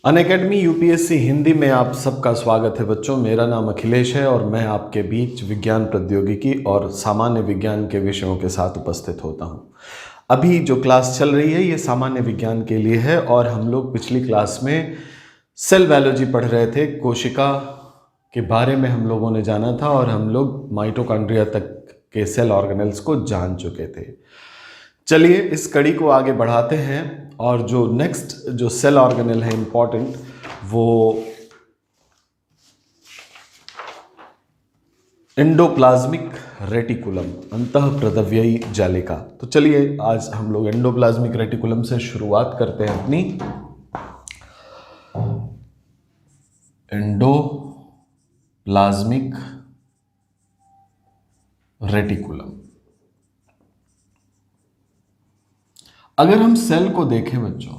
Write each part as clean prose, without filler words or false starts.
Unacademy UPSC Hindi में आप सबका स्वागत है बच्चों। मेरा नाम अखिलेश है और मैं आपके बीच विज्ञान प्रौद्योगिकी और सामान्य विज्ञान के विषयों के साथ उपस्थित होता हूं। अभी जो क्लास चल रही है ये सामान्य विज्ञान के लिए है और हम लोग पिछली क्लास में सेल बायोलॉजी पढ़ रहे थे। कोशिका के बारे में हम लोगों ने जाना था और हम लोग माइटोकॉन्ड्रिया तक के सेल ऑर्गेनेल्स को जान चुके थे। चलिए इस कड़ी को आगे बढ़ाते हैं और जो नेक्स्ट जो सेल ऑर्गेनेल है इम्पॉर्टेंट वो एंडोप्लाज्मिक रेटिकुलम अंतःप्रद्रव्ययी जालिका। तो चलिए आज हम लोग एंडोप्लाज्मिक रेटिकुलम से शुरुआत करते हैं अपनी। एंडोप्लाज्मिक रेटिकुलम, अगर हम सेल को देखें बच्चों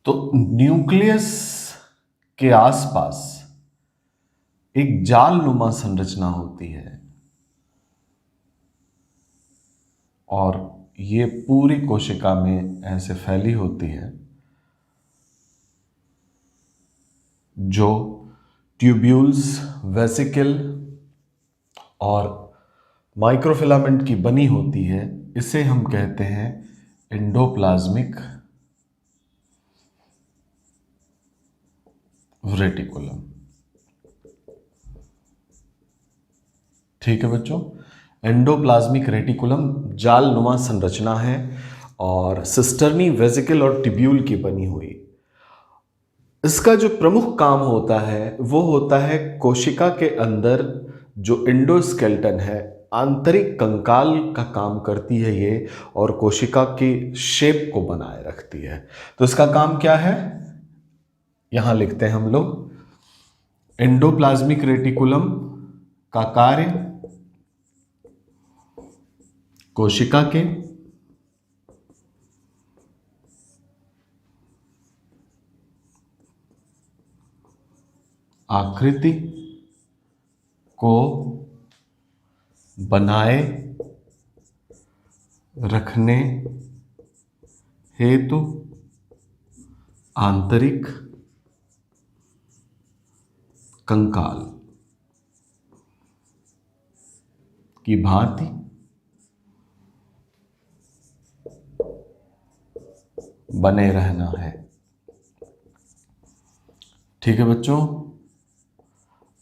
तो न्यूक्लियस के आसपास एक जालनुमा संरचना होती है और ये पूरी कोशिका में ऐसे फैली होती है जो ट्यूब्यूल्स, वेसिकल और माइक्रोफिलामेंट की बनी होती है। इसे हम कहते हैं एंडोप्लाज्मिक रेटिकुलम। ठीक है बच्चों, एंडोप्लाज्मिक रेटिकुलम जालनुमा संरचना है और सिस्टर्नी, वेसिकल और ट्यूब्यूल की बनी हुई। इसका जो प्रमुख काम होता है वो होता है कोशिका के अंदर जो एंडोस्केलेटन है, आंतरिक कंकाल का काम करती है ये और कोशिका की शेप को बनाए रखती है। तो इसका काम क्या है यहां लिखते हैं हम लोग। एंडोप्लाज्मिक रेटिकुलम का कार्य कोशिका के आकृति को बनाए रखने हेतु आंतरिक कंकाल की भांति बने रहना है। ठीक है बच्चों,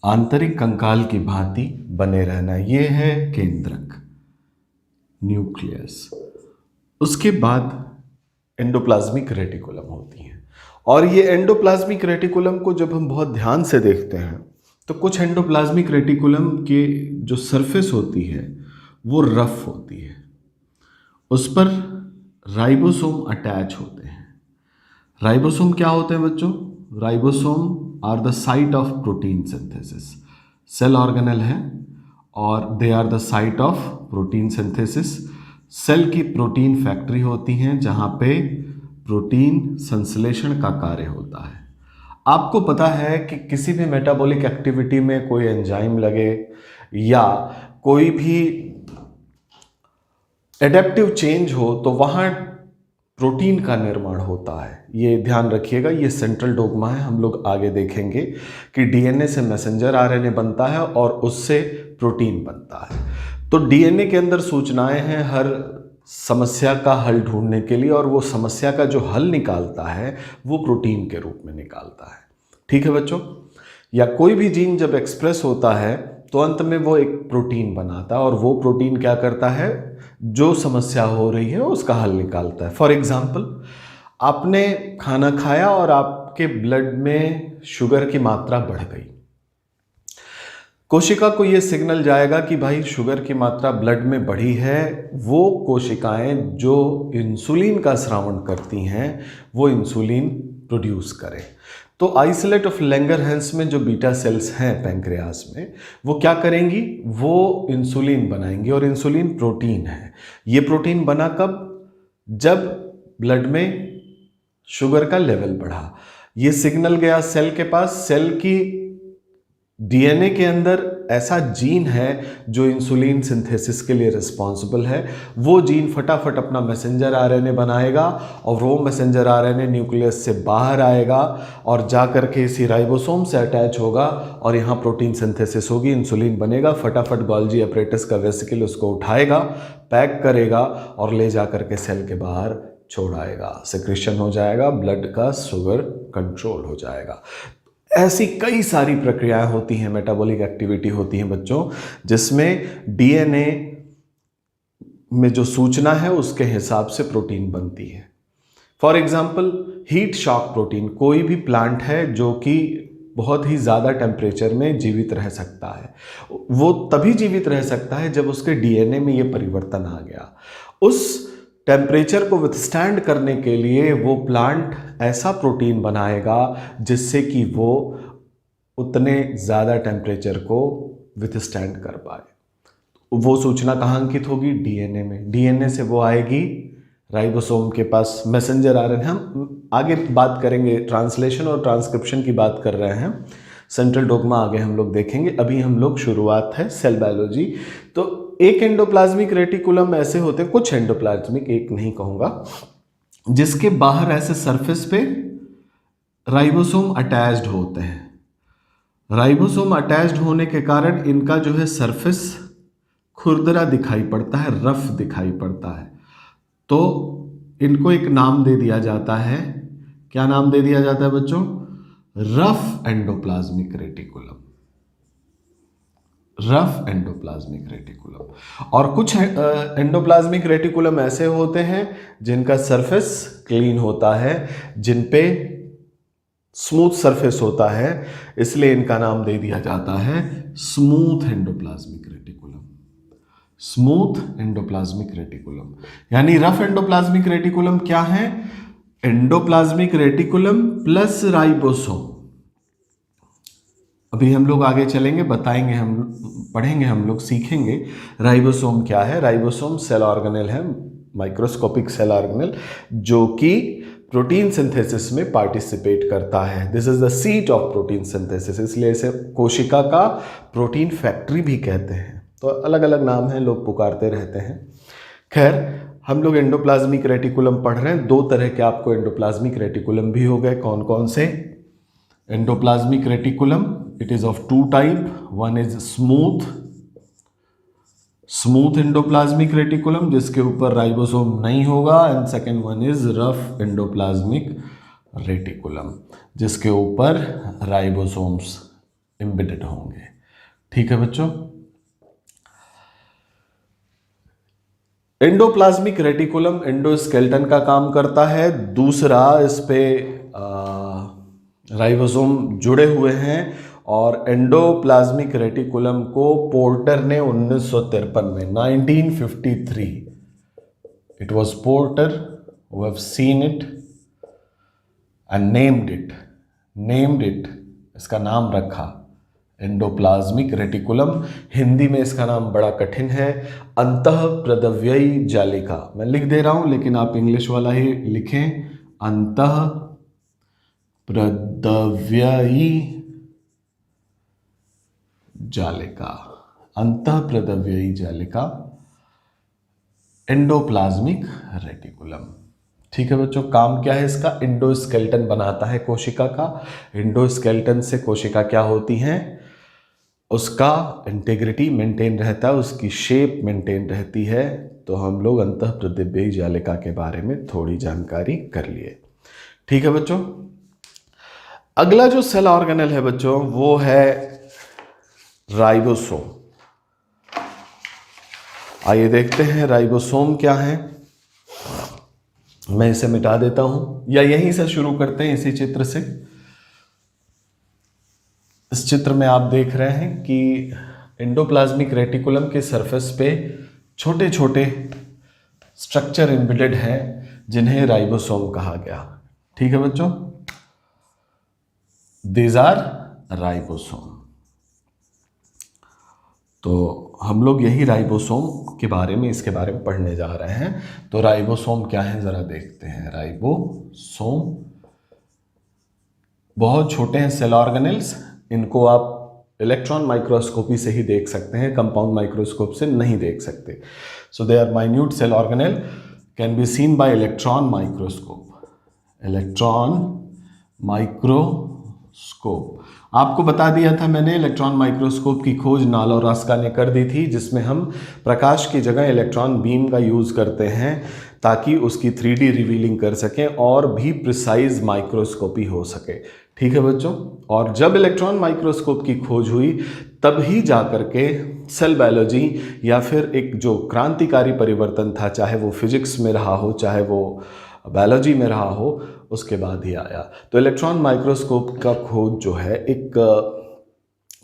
आंतरिक कंकाल की भांति बने रहना, यह है केंद्रक, न्यूक्लियस। उसके बाद एंडोप्लाज्मिक रेटिकुलम होती है और ये एंडोप्लाज्मिक रेटिकुलम को जब हम बहुत ध्यान से देखते हैं तो कुछ एंडोप्लाज्मिक रेटिकुलम की जो सरफेस होती है वो रफ होती है, उस पर राइबोसोम अटैच होते हैं। राइबोसोम क्या होते हैं बच्चों? Ribosome are the site of protein synthesis. Cell organelle है और they are the site of protein synthesis. Cell की प्रोटीन फैक्ट्री होती हैं जहां पे प्रोटीन संश्लेषण का कार्य होता है। आपको पता है कि किसी भी मेटाबॉलिक एक्टिविटी में कोई एंजाइम लगे या कोई भी एडेप्टिव चेंज हो तो वहाँ प्रोटीन का निर्माण होता है। ये ध्यान रखिएगा, ये सेंट्रल डोग्मा है। हम लोग आगे देखेंगे कि डीएनए से मैसेंजर आरएनए बनता है और उससे प्रोटीन बनता है। तो डीएनए के अंदर सूचनाएं हैं हर समस्या का हल ढूंढने के लिए और वो समस्या का जो हल निकालता है वो प्रोटीन के रूप में निकालता है। ठीक है बच्चों, या कोई भी जीन जब एक्सप्रेस होता है तो अंत में वो एक प्रोटीन बनाता है और वो प्रोटीन क्या करता है, जो समस्या हो रही है उसका हल निकालता है। फॉर एग्जाम्पल, आपने खाना खाया और आपके ब्लड में शुगर की मात्रा बढ़ गई। कोशिका को ये सिग्नल जाएगा कि भाई शुगर की मात्रा ब्लड में बढ़ी है। वो कोशिकाएं जो इंसुलिन का स्रावन करती हैं वो इंसुलिन प्रोड्यूस करें। तो आइसोलेट ऑफ लैंगरहैंस में जो बीटा सेल्स हैं पैंक्रियास में, वो क्या करेंगी, वो इंसुलिन बनाएंगी और इंसुलिन प्रोटीन है। ये प्रोटीन बना कब? जब ब्लड में शुगर का लेवल बढ़ा। ये सिग्नल गया सेल के पास, सेल की डीएनए के अंदर ऐसा जीन है जो इंसुलिन सिंथेसिस के लिए रिस्पॉन्सिबल है। वो जीन फटाफट अपना मैसेंजर आरएनए बनाएगा और वो मैसेंजर आरएनए न्यूक्लियस से बाहर आएगा और जा कर के इसी राइबोसोम से अटैच होगा और यहाँ प्रोटीन सिंथेसिस होगी, इंसुलिन बनेगा, फटाफट गोल्जी अपरेटस का वेसिकल उसको उठाएगा, पैक करेगा और ले जा कर के सेल के बाहर छोड़ आएगा, सेक्रेशन हो जाएगा, ब्लड का शुगर कंट्रोल हो जाएगा। ऐसी कई सारी प्रक्रियाएं होती हैं, मेटाबॉलिक एक्टिविटी होती हैं बच्चों, जिसमें डीएनए में जो सूचना है उसके हिसाब से प्रोटीन बनती है। For example heat shock protein, कोई भी प्लांट है जो कि बहुत ही ज़्यादा टेम्परेचर में जीवित रह सकता है, वो तभी जीवित रह सकता है जब उसके डीएनए में ये परिवर्तन आ गया। उस टेम्परेचर को विथस्टैंड करने के लिए वो प्लांट ऐसा प्रोटीन बनाएगा जिससे कि वो उतने ज़्यादा टेम्परेचर को विथस्टैंड कर पाए। वो सूचना कहाँ अंकित होगी? डीएनए में। डीएनए से वो आएगी राइबोसोम के पास, मैसेंजर आरएनए। हम आगे बात करेंगे, ट्रांसलेशन और ट्रांसक्रिप्शन की बात कर रहे हैं, सेंट्रल डोग्मा आगे हम लोग देखेंगे। अभी हम लोग शुरुआत है सेल बायोलॉजी। तो एक एंडोप्लाज्मिक रेटिकुलम ऐसे होते हैं, कुछ एंडोप्लाज्मिक, एक नहीं कहूँगा, जिसके बाहर ऐसे सरफेस पे राइबोसोम अटैच्ड होते हैं। राइबोसोम अटैच्ड होने के कारण इनका जो है सरफेस खुरदरा दिखाई पड़ता है, रफ दिखाई पड़ता है। तो इनको एक नाम दे दिया जाता है। क्या नाम दे दिया जाता है बच्चों? Rough endoplasmic reticulum. Rough endoplasmic reticulum. और कुछ एंडोप्लाज्मिक रेटिकुलम ऐसे होते हैं जिनका सरफेस क्लीन होता है, जिन पे स्मूथ सरफेस होता है, इसलिए इनका नाम दे दिया जाता है smooth endoplasmic reticulum. Smooth endoplasmic reticulum. यानी रफ एंडोप्लाज्मिक रेटिकुलम क्या है? Endoplasmic reticulum plus ribosome. अभी हम लोग आगे चलेंगे, बताएंगे, हम पढ़ेंगे, हम लोग सीखेंगे राइबोसोम क्या है। राइबोसोम सेल ऑर्गेनेल है, माइक्रोस्कोपिक सेल ऑर्गेनेल, जो कि प्रोटीन सिंथेसिस में पार्टिसिपेट करता है। This is the seat of protein synthesis, इसलिए इसे कोशिका का प्रोटीन फैक्ट्री भी कहते हैं। तो अलग अलग नाम है, लोग पुकारते रहते हैं। खैर, हम लोग एंडोप्लाज्मिक रेटिकुलम पढ़ रहे हैं। दो तरह के आपको एंडोप्लाज्मिक रेटिकुलम भी हो गए। कौन कौन से? Endoplasmic reticulum, it is of two type. One is smooth endoplasmic reticulum जिसके ऊपर राइबोसोम नहीं होगा, and second one is rough endoplasmic reticulum जिसके ऊपर राइबोसोम्स एम्बेडेड होंगे। ठीक है बच्चों। एंडोप्लाज्मिक रेटिकुलम एंडोस्केलेटन का काम करता है। दूसरा, इस पे राइबोसोम जुड़े हुए हैं। और एंडोप्लाज्मिक रेटिकुलम को पोर्टर ने 1953 में 1953, it was porter who have seen it and named it, इसका नाम रखा एंडोप्लाज्मिक रेटिकुलम। हिंदी में इसका नाम बड़ा कठिन है, अंतःप्रदव्ययी जालिका। मैं लिख दे रहा हूं लेकिन आप इंग्लिश वाला ही लिखें, अंतःप्रदव्ययी जालिका। अंतःप्रदव्ययी जालिका एंडोप्लाज्मिक रेटिकुलम। ठीक है बच्चों। काम क्या है इसका? एंडोस्केलेटन बनाता है कोशिका का। एंडोस्केलेटन से कोशिका क्या होती है? उसका इंटीग्रिटी मेंटेन रहता है, उसकी शेप मेंटेन रहती है। तो हम लोग अंतःप्रदव्ययी जालिका के बारे में थोड़ी जानकारी कर लिए। ठीक है बच्चों। अगला जो सेल ऑर्गेनेल है बच्चों वो है राइबोसोम। आइए देखते हैं राइबोसोम क्या है। मैं इसे मिटा देता हूं, या यहीं से शुरू करते हैं, इसी चित्र से। इस चित्र में आप देख रहे हैं कि एंडोप्लाज्मिक रेटिकुलम के सरफेस पे छोटे छोटे स्ट्रक्चर एम्बेडेड हैं जिन्हें राइबोसोम कहा गया। ठीक है बच्चों। These are ribosome. तो हम लोग यही राइबोसोम के बारे में, इसके बारे में पढ़ने जा रहे हैं। तो राइबोसोम क्या है जरा देखते हैं। राइबोसोम बहुत छोटे हैं सेल ऑर्गेनेल्स, इनको आप इलेक्ट्रॉन माइक्रोस्कोपी से ही देख सकते हैं, कंपाउंड माइक्रोस्कोप से नहीं देख सकते। So they are minute cell organelle can be seen by electron microscope. Electron microscope आपको बता दिया था मैंने, इलेक्ट्रॉन माइक्रोस्कोप की खोज नाल और रास्का ने कर दी थी, जिसमें हम प्रकाश की जगह इलेक्ट्रॉन बीम का यूज़ करते हैं ताकि उसकी 3D रिवीलिंग कर सकें और भी प्रिसाइज माइक्रोस्कोपी हो सके। ठीक है बच्चों, और जब इलेक्ट्रॉन माइक्रोस्कोप की खोज हुई तभी जा कर के सेल बायोलॉजी या फिर एक जो क्रांतिकारी परिवर्तन था, चाहे वो फिजिक्स में रहा हो चाहे वो बायोलॉजी में रहा हो, उसके बाद ही आया। तो इलेक्ट्रॉन माइक्रोस्कोप का खोज जो है एक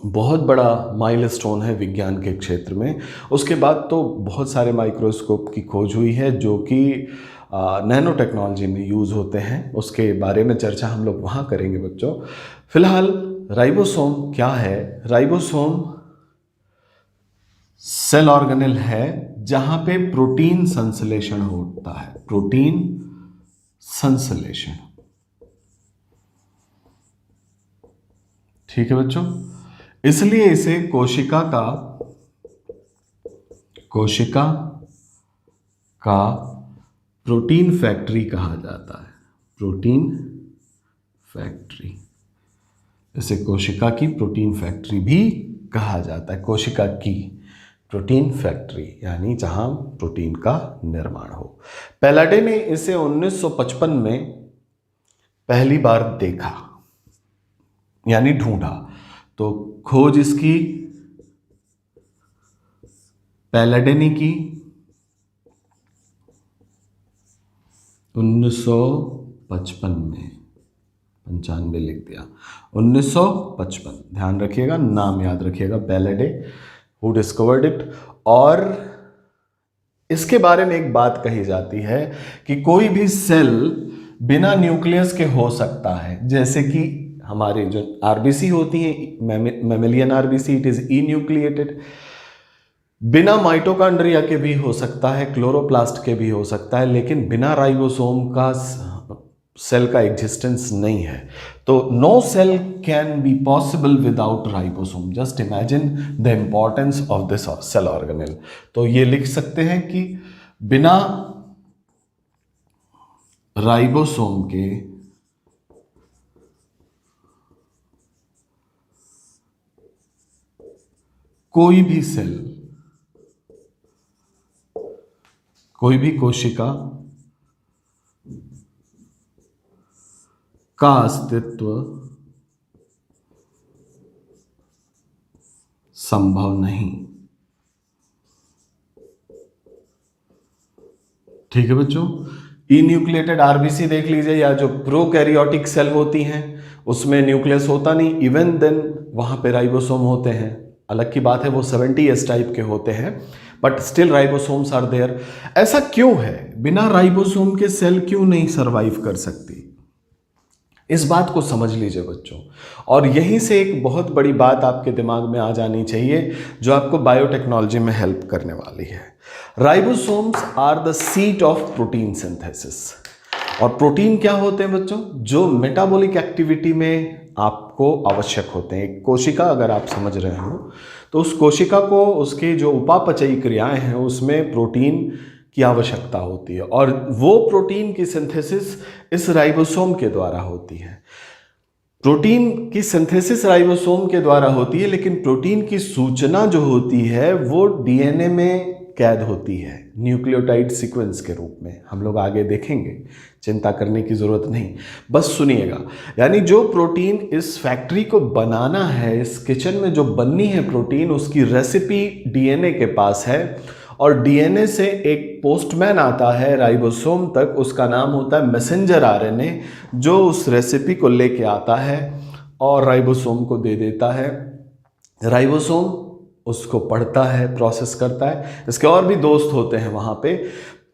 बहुत बड़ा माइलस्टोन है विज्ञान के क्षेत्र में। उसके बाद तो बहुत सारे माइक्रोस्कोप की खोज हुई है जो कि नैनो टेक्नोलॉजी में यूज़ होते हैं, उसके बारे में चर्चा हम लोग वहाँ करेंगे बच्चों। फिलहाल राइबोसोम क्या है? राइबोसोम सेल ऑर्गेनेल है जहाँ पे प्रोटीन संश्लेषण होता है, प्रोटीन संश्लेषण। ठीक है बच्चों, इसलिए इसे कोशिका का प्रोटीन फैक्ट्री कहा जाता है, प्रोटीन फैक्ट्री। इसे कोशिका की प्रोटीन फैक्ट्री भी कहा जाता है, कोशिका की प्रोटीन फैक्ट्री यानी जहां प्रोटीन का निर्माण हो। पैलाडे ने इसे 1955 में पहली बार देखा यानी ढूंढा। तो खोज इसकी पैलाडे ने की 1955 में, 95 लिख दिया, 1955, ध्यान रखिएगा, नाम याद रखिएगा, पैलाडे हु डिस्कवर्ड इट। और इसके बारे में एक बात कही जाती है कि कोई भी सेल बिना न्यूक्लियस के हो सकता है, जैसे कि हमारे जो आरबीसी होती है, mammalian RBC, it is E nucleated. बिना माइटोकॉन्ड्रिया के भी हो सकता है, क्लोरोप्लास्ट के भी हो सकता है, लेकिन बिना राइबोसोम का सेल का एग्जिस्टेंस नहीं है। तो no cell can be possible without ribosome. Just imagine the importance of this cell organelle. तो ये लिख सकते हैं कि बिना राइबोसोम के कोई भी सेल, कोई भी कोशिका का अस्तित्व संभव नहीं। ठीक है बच्चों, ई न्यूक्लिएटेड आरबीसी देख लीजिए, या जो प्रोकैरियोटिक सेल होती हैं उसमें न्यूक्लियस होता नहीं, इवन देन वहां पे राइबोसोम होते हैं। अलग की बात है वो 70S टाइप के होते हैं, but still ribosomes are there. ऐसा क्यों है? बिना राइबोसोम के सेल क्यों नहीं सरवाइव कर सकती? इस बात को समझ लीजिए बच्चों, और यहीं से एक बहुत बड़ी बात आपके दिमाग में आ जानी चाहिए जो आपको बायोटेक्नोलॉजी में हेल्प करने वाली है। Ribosomes are the seat of protein synthesis. और प्रोटीन क्या होते हैं बच्चों? जो मेटाबॉलिक एक्टिविटी में आपको आवश्यक होते हैं। एक कोशिका अगर आप समझ रहे हो तो उस कोशिका को उसके जो उपापचयी क्रियाएं हैं उसमें प्रोटीन की आवश्यकता होती है, और वो प्रोटीन की सिंथेसिस इस राइबोसोम के द्वारा होती है। प्रोटीन की सिंथेसिस राइबोसोम के द्वारा होती है, लेकिन प्रोटीन की सूचना जो होती है वो डीएनए में कैद होती है न्यूक्लियोटाइड सीक्वेंस के रूप में। हम लोग आगे देखेंगे, चिंता करने की जरूरत नहीं, बस सुनिएगा। यानी जो प्रोटीन इस फैक्ट्री को बनाना है, इस किचन में जो बननी है प्रोटीन, उसकी रेसिपी डीएनए के पास है, और डीएनए से एक पोस्टमैन आता है राइबोसोम तक, उसका नाम होता है मैसेंजर आरएनए, जो उस रेसिपी को लेके आता है और राइबोसोम को दे देता है। राइबोसोम उसको पढ़ता है, प्रोसेस करता है। इसके और भी दोस्त होते हैं वहाँ पे,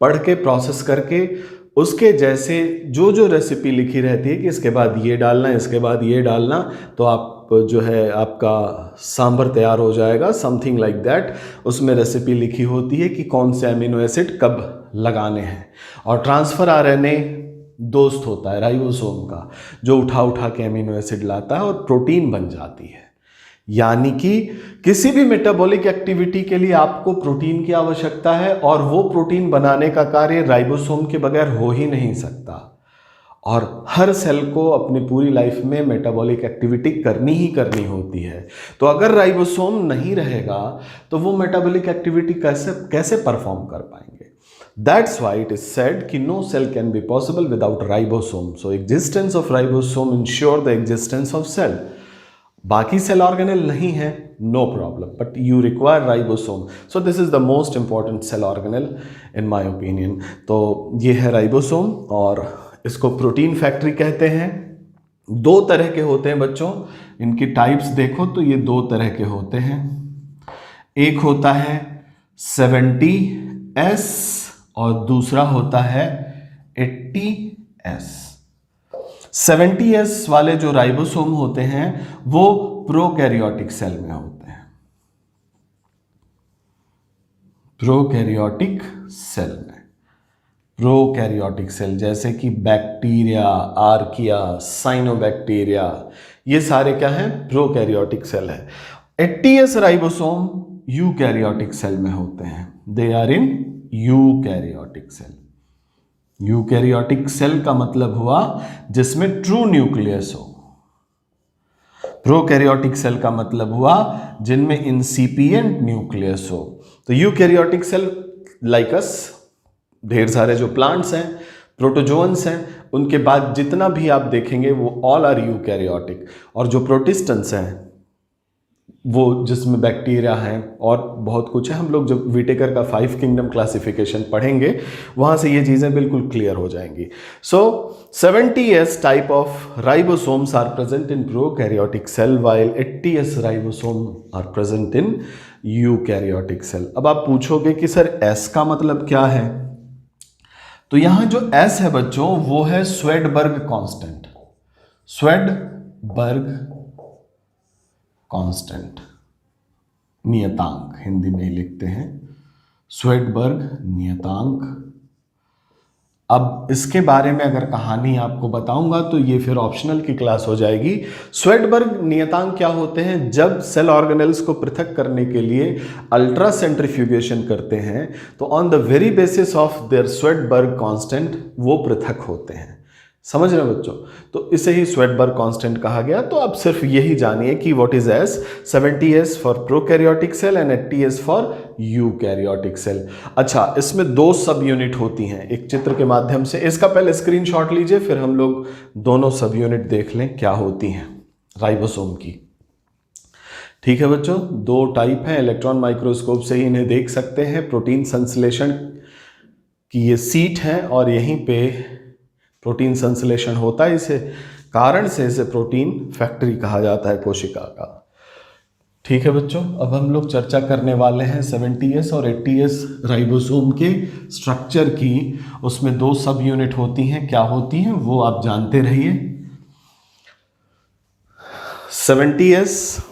पढ़ के प्रोसेस करके उसके जैसे जो जो रेसिपी लिखी रहती है कि इसके बाद ये डालना, इसके बाद ये डालना, तो आप जो है आपका सांभर तैयार हो जाएगा, समथिंग लाइक दैट। उसमें रेसिपी लिखी होती है कि कौन से अमीनो एसिड कब लगाने हैं। और ट्रांसफर आरएनए दोस्त होता है राइबोसोम का, जो उठा उठा के अमीनो एसिड लाता है और प्रोटीन बन जाती है। यानी कि किसी भी मेटाबॉलिक एक्टिविटी के लिए आपको प्रोटीन की आवश्यकता है, और वो प्रोटीन बनाने का कार्य राइबोसोम के बगैर हो ही नहीं सकता। और हर सेल को अपनी पूरी लाइफ में मेटाबॉलिक एक्टिविटी करनी ही करनी होती है। तो अगर राइबोसोम नहीं रहेगा तो वो मेटाबॉलिक एक्टिविटी कैसे परफॉर्म कर पाएंगे। That's why it is said कि no cell can be possible without ribosome. So existence of ribosome ensure the existence of cell. बाकी सेल ऑर्गेनेल नहीं है, no problem, but you require ribosome. So this is the most important cell organelle in my opinion. तो ये है ribosome, और इसको protein factory कहते हैं। दो तरह के होते हैं बच्चों, इनकी टाइप्स देखो तो ये दो तरह के होते हैं। एक होता है 70S और दूसरा होता है 80S। 70S वाले जो राइबोसोम होते हैं वो प्रोकैरियोटिक सेल में होते हैं, प्रोकैरियोटिक सेल में। प्रोकैरियोटिक सेल जैसे कि बैक्टीरिया, आर्किया, साइनोबैक्टीरिया, ये सारे क्या हैं, प्रोकैरियोटिक सेल है। 80S राइबोसोम यूकैरियोटिक सेल में होते हैं, they are in eukaryotic cell. Eukaryotic cell का मतलब हुआ जिसमें ट्रू न्यूक्लियस हो। प्रोकैरियोटिक सेल का मतलब हुआ जिनमें इंसिपिएंट न्यूक्लियस हो। तो यूकैरियोटिक सेल लाइक अस, ढेर सारे जो प्लांट्स हैं, प्रोटोजोअन्स हैं, उनके बाद जितना भी आप देखेंगे वो ऑल आर यूकैरियोटिक। और जो प्रोटिस्टेंस हैं वो जिसमें बैक्टीरिया हैं और बहुत कुछ है, हम लोग जब विटेकर का 5 किंगडम क्लासिफिकेशन पढ़ेंगे वहाँ से ये चीज़ें बिल्कुल क्लियर हो जाएंगी। So 70S type of ribosomes are present in prokaryotic cell while 80S ribosome are present in eukaryotic cell. अब आप पूछोगे कि सर S का मतलब क्या है, तो यहाँ जो S है बच्चों वो है स्वेडबर्ग कांस्टेंट। स्वेडबर्ग कांस्टेंट, नियतांक हिंदी में ही लिखते हैं, स्वेडबर्ग नियतांक। अब इसके बारे में अगर कहानी आपको बताऊंगा तो ये फिर ऑप्शनल की क्लास हो जाएगी। स्वेडबर्ग नियतांक क्या होते हैं, जब सेल ऑर्गेनेल्स को पृथक करने के लिए अल्ट्रा सेंट्रीफ्यूगेशन करते हैं तो on the very basis of their Svedberg constant वो पृथक होते हैं। समझ रहे हैं बच्चों, तो इसे ही स्वेडबर्ग कांस्टेंट कहा गया। तो अब सिर्फ यही जानिए कि what is S, 70S for prokaryotic cell and 80S for eukaryotic cell. अच्छा, इसमें दो सब यूनिट होती हैं, एक चित्र के माध्यम से, इसका पहले स्क्रीनशॉट लीजिए फिर हम लोग दोनों सब यूनिट देख लें क्या होती हैं राइबोसोम की। ठीक है बच्चों, दो टाइप हैं, इलेक्ट्रॉन माइक्रोस्कोप से ही इन्हें देख सकते हैं। प्रोटीन संश्लेषण की ये सीट है और यहीं पे प्रोटीन संश्लेषण होता है, इसे कारण से इसे प्रोटीन फैक्ट्री कहा जाता है कोशिका का। ठीक है बच्चों, अब हम लोग चर्चा करने वाले हैं 70S और 80S राइबोसोम के स्ट्रक्चर की। उसमें दो सब यूनिट होती हैं, क्या होती हैं वो आप जानते रहिए। 70S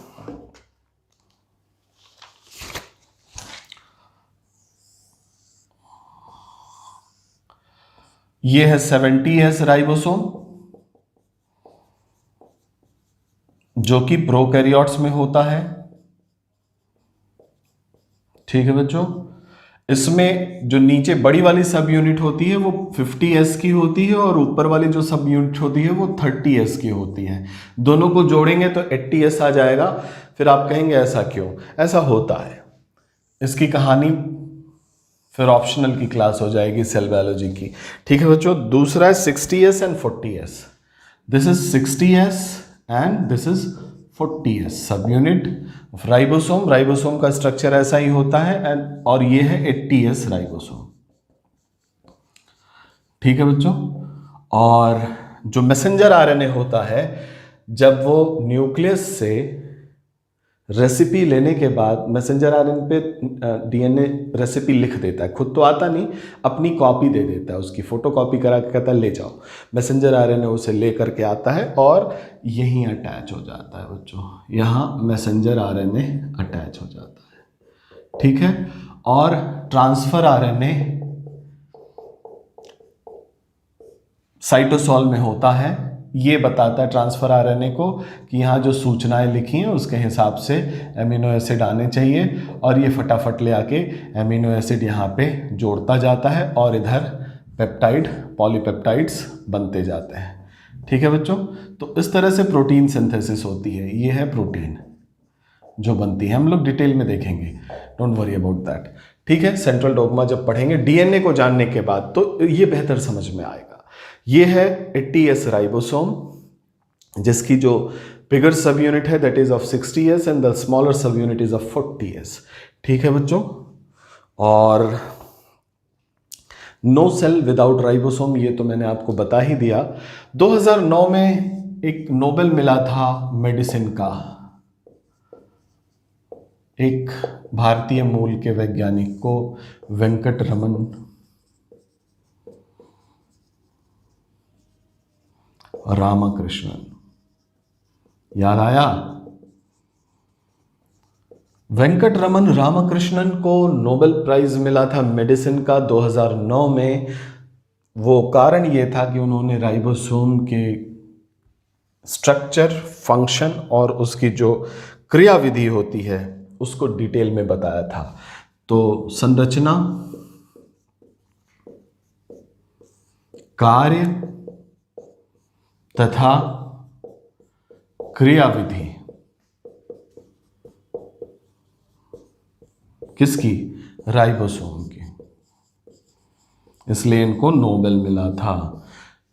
ये है 70S राइबोसोम जो कि प्रोकैरियोट्स में होता है। ठीक है बच्चों, इसमें जो नीचे बड़ी वाली सब यूनिट होती है वो 50S की होती है और ऊपर वाली जो सब यूनिट होती है वो 30S की होती है। दोनों को जोड़ेंगे तो 80S आ जाएगा। फिर आप कहेंगे ऐसा क्यों, ऐसा होता है, इसकी कहानी फिर ऑप्शनल की क्लास हो जाएगी सेल बायोलॉजी की। ठीक है बच्चों, दूसरा है 60S and 40S। This is 60S and this is 40S सब यूनिट ऑफ राइबोसोम। राइबोसोम का स्ट्रक्चर ऐसा ही होता है एंड और ये है 80S राइबोसोम। ठीक है बच्चों, और जो मैसेंजर आरएनए होता है जब वो न्यूक्लियस से रेसिपी लेने के बाद मैसेंजर आरएनए पे डीएनए रेसिपी लिख देता है, खुद तो आता नहीं, अपनी कॉपी दे देता है, उसकी फोटो कॉपी करा के कहता है ले जाओ। मैसेंजर आरएनए उसे ले करके आता है और यहीं अटैच हो जाता है बच्चों, यहाँ मैसेंजर आरएनए अटैच हो जाता है। ठीक है, और ट्रांसफर आरएनए साइटोसोल में होता है। ये बताता है ट्रांसफर आरएनए को कि यहाँ जो सूचनाएं लिखी हैं उसके हिसाब से एमिनो एसिड आने चाहिए, और ये फटाफट ले आके एमिनो एसिड यहाँ पे जोड़ता जाता है और इधर पेप्टाइड पॉलीपेप्टाइड्स बनते जाते हैं। ठीक है बच्चों, तो इस तरह से प्रोटीन सिंथेसिस होती है। ये है प्रोटीन जो बनती है, हम लोग डिटेल में देखेंगे, डोंट वरी अबाउट दैट। ठीक है, सेंट्रल डोग्मा जब पढ़ेंगे डीएनए को जानने के बाद तो ये बेहतर समझ में आएगा। ये है 80S राइबोसोम, जिसकी जो बिगर सब यूनिट है that is of 60S and the smaller सब यूनिट इज ऑफ 40S। ठीक है बच्चों, और नो सेल विदाउट राइबोसोम, ये तो मैंने आपको बता ही दिया। 2009 में एक नोबेल मिला था मेडिसिन का, एक भारतीय मूल के वैज्ञानिक को, वेंकट रमन रामकृष्णन। याद आया? वेंकट रमन रामकृष्णन को नोबेल प्राइज मिला था मेडिसिन का 2009 में। वो कारण ये था कि उन्होंने राइबोसोम के स्ट्रक्चर, फंक्शन और उसकी जो क्रियाविधि होती है उसको डिटेल में बताया था। तो संरचना, कार्य तथा क्रियाविधि किसकी? राइबोसोम की। इसलिए इनको नोबेल मिला था।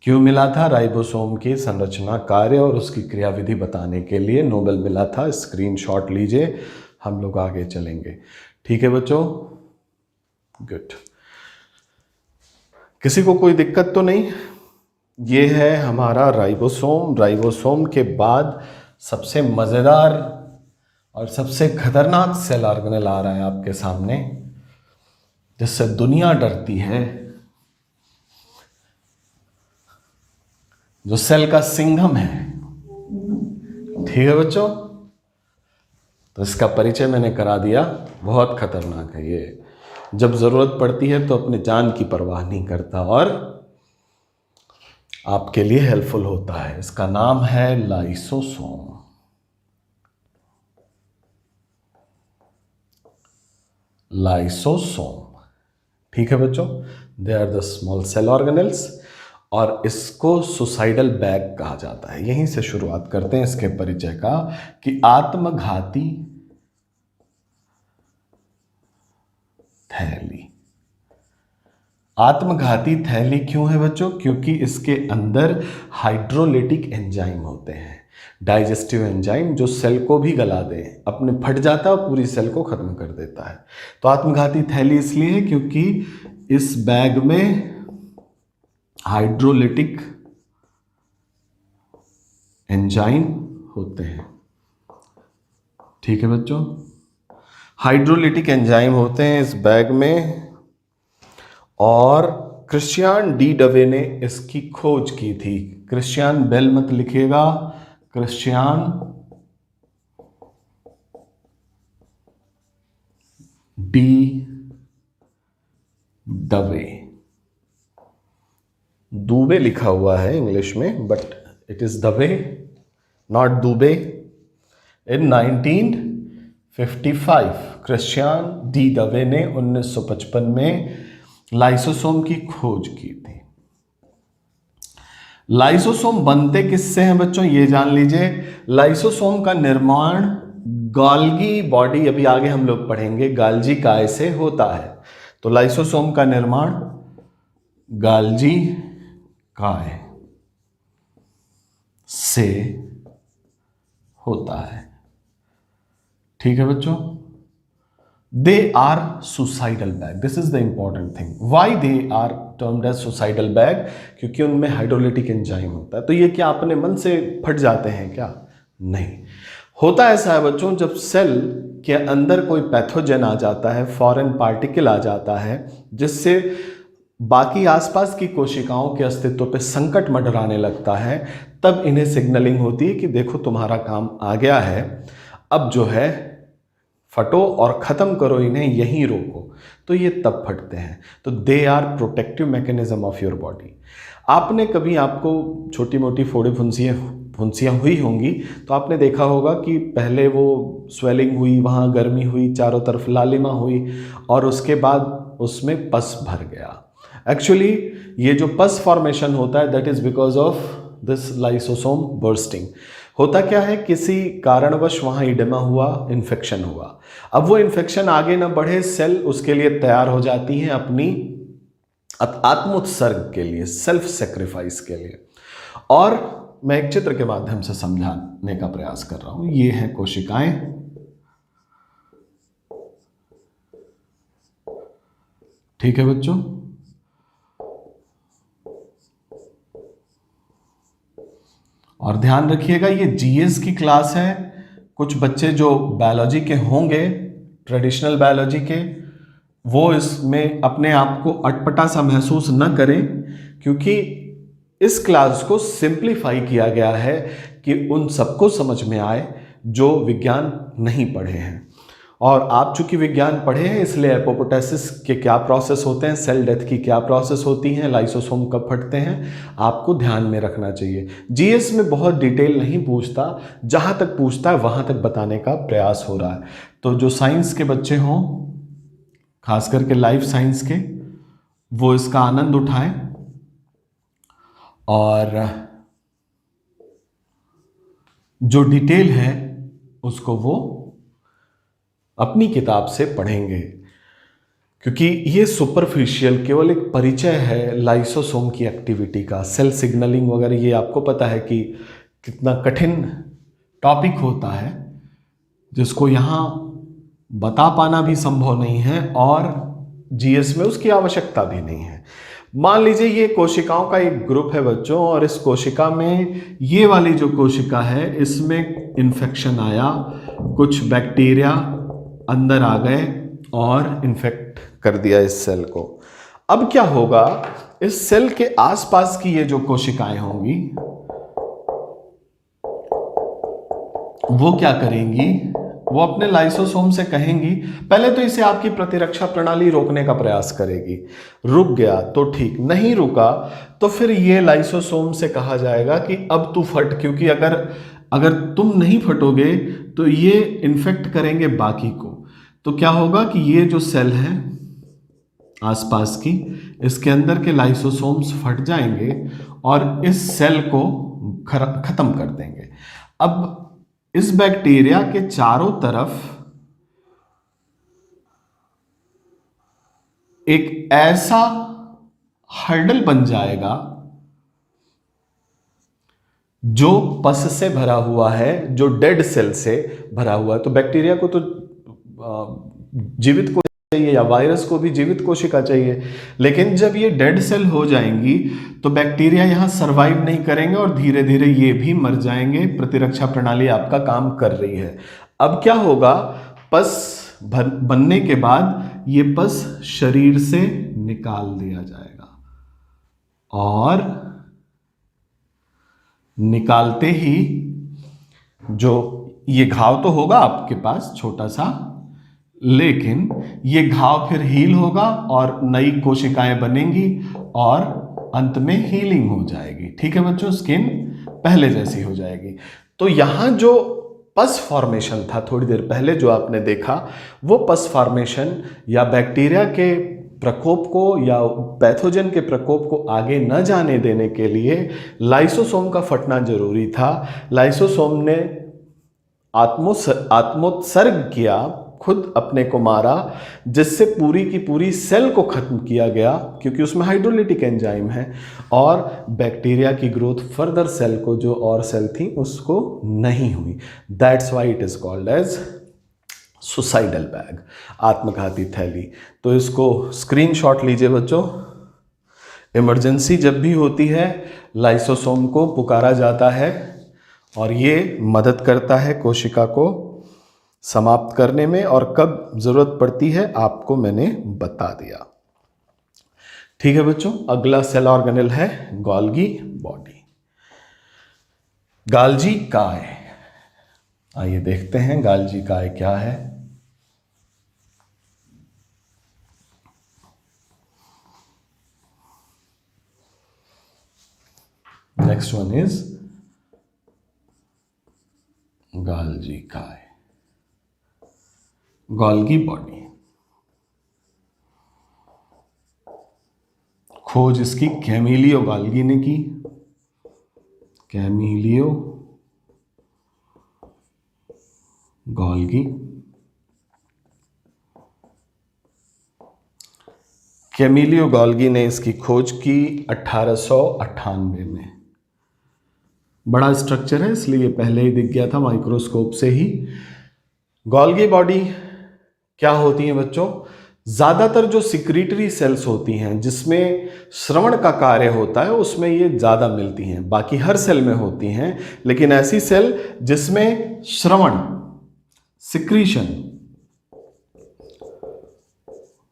क्यों मिला था? राइबोसोम की संरचना, कार्य और उसकी क्रियाविधि बताने के लिए नोबेल मिला था। स्क्रीनशॉट लीजिए, हम लोग आगे चलेंगे। ठीक है बच्चों, गुड। किसी को कोई दिक्कत तो नहीं? ये है हमारा राइबोसोम। राइबोसोम के बाद सबसे मज़ेदार और सबसे खतरनाक सेल ऑर्गेनेल आ रहा है आपके सामने, जिससे दुनिया डरती है, जो सेल का सिंघम है। ठीक है बच्चों, तो इसका परिचय मैंने करा दिया। बहुत खतरनाक है ये, जब ज़रूरत पड़ती है तो अपने जान की परवाह नहीं करता और आपके लिए हेल्पफुल होता है। इसका नाम है लाइसोसोम। लाइसोसोम। ठीक है बच्चों, they are the small cell organelles, और इसको सुसाइडल बैग कहा जाता है। यहीं से शुरुआत करते हैं इसके परिचय का, कि आत्मघाती थैली। आत्मघाती थैली क्यों है बच्चों? क्योंकि इसके अंदर हाइड्रोलिटिक एंजाइम होते हैं, डाइजेस्टिव एंजाइम, जो सेल को भी गला दे, अपने फट जाता है और पूरी सेल को खत्म कर देता है। तो आत्मघाती थैली इसलिए है क्योंकि इस बैग में हाइड्रोलिटिक एंजाइम होते हैं। ठीक है बच्चों, हाइड्रोलिटिक एंजाइम होते हैं इस बैग में, और क्रिश्चियन डी डवे ने इसकी खोज की थी। क्रिश्चियन बेल मत लिखिएगा, क्रिश्चियन डी डवे। दुबे लिखा हुआ है इंग्लिश में, but it is Dave, not Dubey. In 1955 Christian D डवे ने 1955 में लाइसोसोम की खोज की थी। लाइसोसोम बनते किससे हैं बच्चों? ये जान लीजिए। लाइसोसोम का निर्माण गोल्गी बॉडी, अभी आगे हम लोग पढ़ेंगे, गाल्जी काय से होता है। तो लाइसोसोम का निर्माण गाल्जी काय से होता है। ठीक है बच्चों, they are suicidal bag. This is the important thing. Why they are termed as suicidal bag? क्योंकि उनमें हाइड्रोलिटिक एंजाइम होता है। तो ये क्या अपने मन से फट जाते हैं क्या? नहीं, होता ऐसा है बच्चों, जब सेल के अंदर कोई पैथोजन आ जाता है, फॉरेन पार्टिकल आ जाता है, जिससे बाकी आसपास की कोशिकाओं के अस्तित्व पे संकट मंडराने लगता है, तब इन्हें सिग्नलिंग होती है कि देखो तुम्हारा काम आ गया है, अब जो है फटो और ख़त्म करो इन्हें, यहीं रोको। तो ये तब फटते हैं। तो they are protective mechanism of your body. आपने कभी, आपको छोटी मोटी फोड़े फुंसियाँ हुई होंगी तो आपने देखा होगा कि पहले वो स्वेलिंग हुई, वहाँ गर्मी हुई, चारों तरफ लालिमा हुई और उसके बाद उसमें पस भर गया। एक्चुअली ये जो पस फॉर्मेशन होता है that is because of this lysosome bursting. होता क्या है, किसी कारणवश वहाँ इडेमा हुआ, इन्फेक्शन हुआ। अब वो इन्फेक्शन आगे ना बढ़े, सेल उसके लिए तैयार हो जाती हैं अपनी आत्मोत्सर्ग के लिए, सेल्फ सेक्रीफाइस के लिए। और मैं एक चित्र के माध्यम से समझाने का प्रयास कर रहा हूं। ये हैं कोशिकाएं, ठीक है बच्चों। और ध्यान रखिएगा ये जीएस की क्लास है। कुछ बच्चे जो बायोलॉजी के होंगे, ट्रेडिशनल बायोलॉजी के, वो इसमें अपने आप को अटपटा सा महसूस न करें, क्योंकि इस क्लास को सिंप्लीफाई किया गया है कि उन सबको समझ में आए जो विज्ञान नहीं पढ़े हैं। और आप चूंकि विज्ञान पढ़े हैं इसलिए एपोप्टोसिस के क्या प्रोसेस होते हैं, सेल डेथ की क्या प्रोसेस होती हैं, लाइसोसोम कब फटते हैं, आपको ध्यान में रखना चाहिए। जीएस में बहुत डिटेल नहीं पूछता, जहां तक पूछता है वहां तक बताने का प्रयास हो रहा है। तो जो साइंस के बच्चे हों, खास करके लाइफ साइंस के, वो इसका आनंद उठाएं और जो डिटेल है उसको वो अपनी किताब से पढ़ेंगे, क्योंकि ये सुपरफिशियल केवल एक परिचय है लाइसोसोम की एक्टिविटी का। सेल सिग्नलिंग वगैरह ये आपको पता है कि कितना कठिन टॉपिक होता है, जिसको यहाँ बता पाना भी संभव नहीं है और जीएस में उसकी आवश्यकता भी नहीं है। मान लीजिए ये कोशिकाओं का एक ग्रुप है बच्चों, और इस कोशिका में ये वाली जो कोशिका है इसमें इन्फेक्शन आया, कुछ बैक्टीरिया अंदर आ गए और इन्फेक्ट कर दिया इस सेल को। अब क्या होगा, इस सेल के आसपास की ये जो कोशिकाएं होंगी वो क्या करेंगी, वो अपने लाइसोसोम से कहेंगी, पहले तो इसे आपकी प्रतिरक्षा प्रणाली रोकने का प्रयास करेगी। रुक गया तो ठीक, नहीं रुका तो फिर ये लाइसोसोम से कहा जाएगा कि अब तू फट, क्योंकि अगर तुम नहीं फटोगे तो ये इन्फेक्ट करेंगे बाकी को। तो क्या होगा कि ये जो सेल है आसपास की, इसके अंदर के लाइसोसोम्स फट जाएंगे और इस सेल को खत्म कर देंगे। अब इस बैक्टीरिया के चारों तरफ एक ऐसा हर्डल बन जाएगा जो पस से भरा हुआ है, जो डेड सेल से भरा हुआ है। तो बैक्टीरिया को तो जीवित को चाहिए या वायरस को भी जीवित कोशिका चाहिए, लेकिन जब ये डेड सेल हो जाएंगी तो बैक्टीरिया यहां सरवाइव नहीं करेंगे और धीरे धीरे ये भी मर जाएंगे। प्रतिरक्षा प्रणाली आपका काम कर रही है। अब क्या होगा, पस बनने के बाद ये पस शरीर से निकाल दिया जाएगा और निकालते ही जो ये घाव तो होगा आपके पास छोटा सा, लेकिन ये घाव फिर हील होगा और नई कोशिकाएं बनेंगी और अंत में हीलिंग हो जाएगी। ठीक है बच्चों, स्किन पहले जैसी हो जाएगी। तो यहां जो पस फॉर्मेशन था थोड़ी देर पहले जो आपने देखा, वो पस फॉर्मेशन या बैक्टीरिया के प्रकोप को या पैथोजन के प्रकोप को आगे न जाने देने के लिए लाइसोसोम का फटना जरूरी था। लाइसोसोम ने आत्मोत्सर्ग किया, खुद अपने को मारा, जिससे पूरी की पूरी सेल को खत्म किया गया, क्योंकि उसमें हाइड्रोलिटिक एंजाइम है, और बैक्टीरिया की ग्रोथ फर्दर सेल को, जो और सेल थी उसको नहीं हुई। That's why it is called as suicidal bag, आत्मघाती थैली। तो इसको स्क्रीनशॉट लीजिए बच्चों। इमरजेंसी जब भी होती है लाइसोसोम को पुकारा जाता है और ये मदद करता है कोशिका को समाप्त करने में, और कब जरूरत पड़ती है आपको मैंने बता दिया। ठीक है बच्चों, अगला सेल ऑर्गेनेल है गोल्गी बॉडी, गाल्जी काय। आइए देखते हैं गाल्जी काय क्या है। नेक्स्ट वन इज गोल्गी काय, गोल्गी बॉडी। खोज इसकी कैमिलियो गोल्गी ने की, कैमिलियो गोल्गी। कैमिलियो गोल्गी ने इसकी खोज की 1898 में। बड़ा स्ट्रक्चर है इसलिए पहले ही दिख गया था माइक्रोस्कोप से ही। गोल्गी बॉडी क्या होती है बच्चों? ज़्यादातर जो सिक्रीटरी सेल्स होती हैं जिसमें श्रवण का कार्य होता है उसमें ये ज़्यादा मिलती हैं, बाकी हर सेल में होती हैं, लेकिन ऐसी सेल जिसमें श्रवण, सिक्रीशन,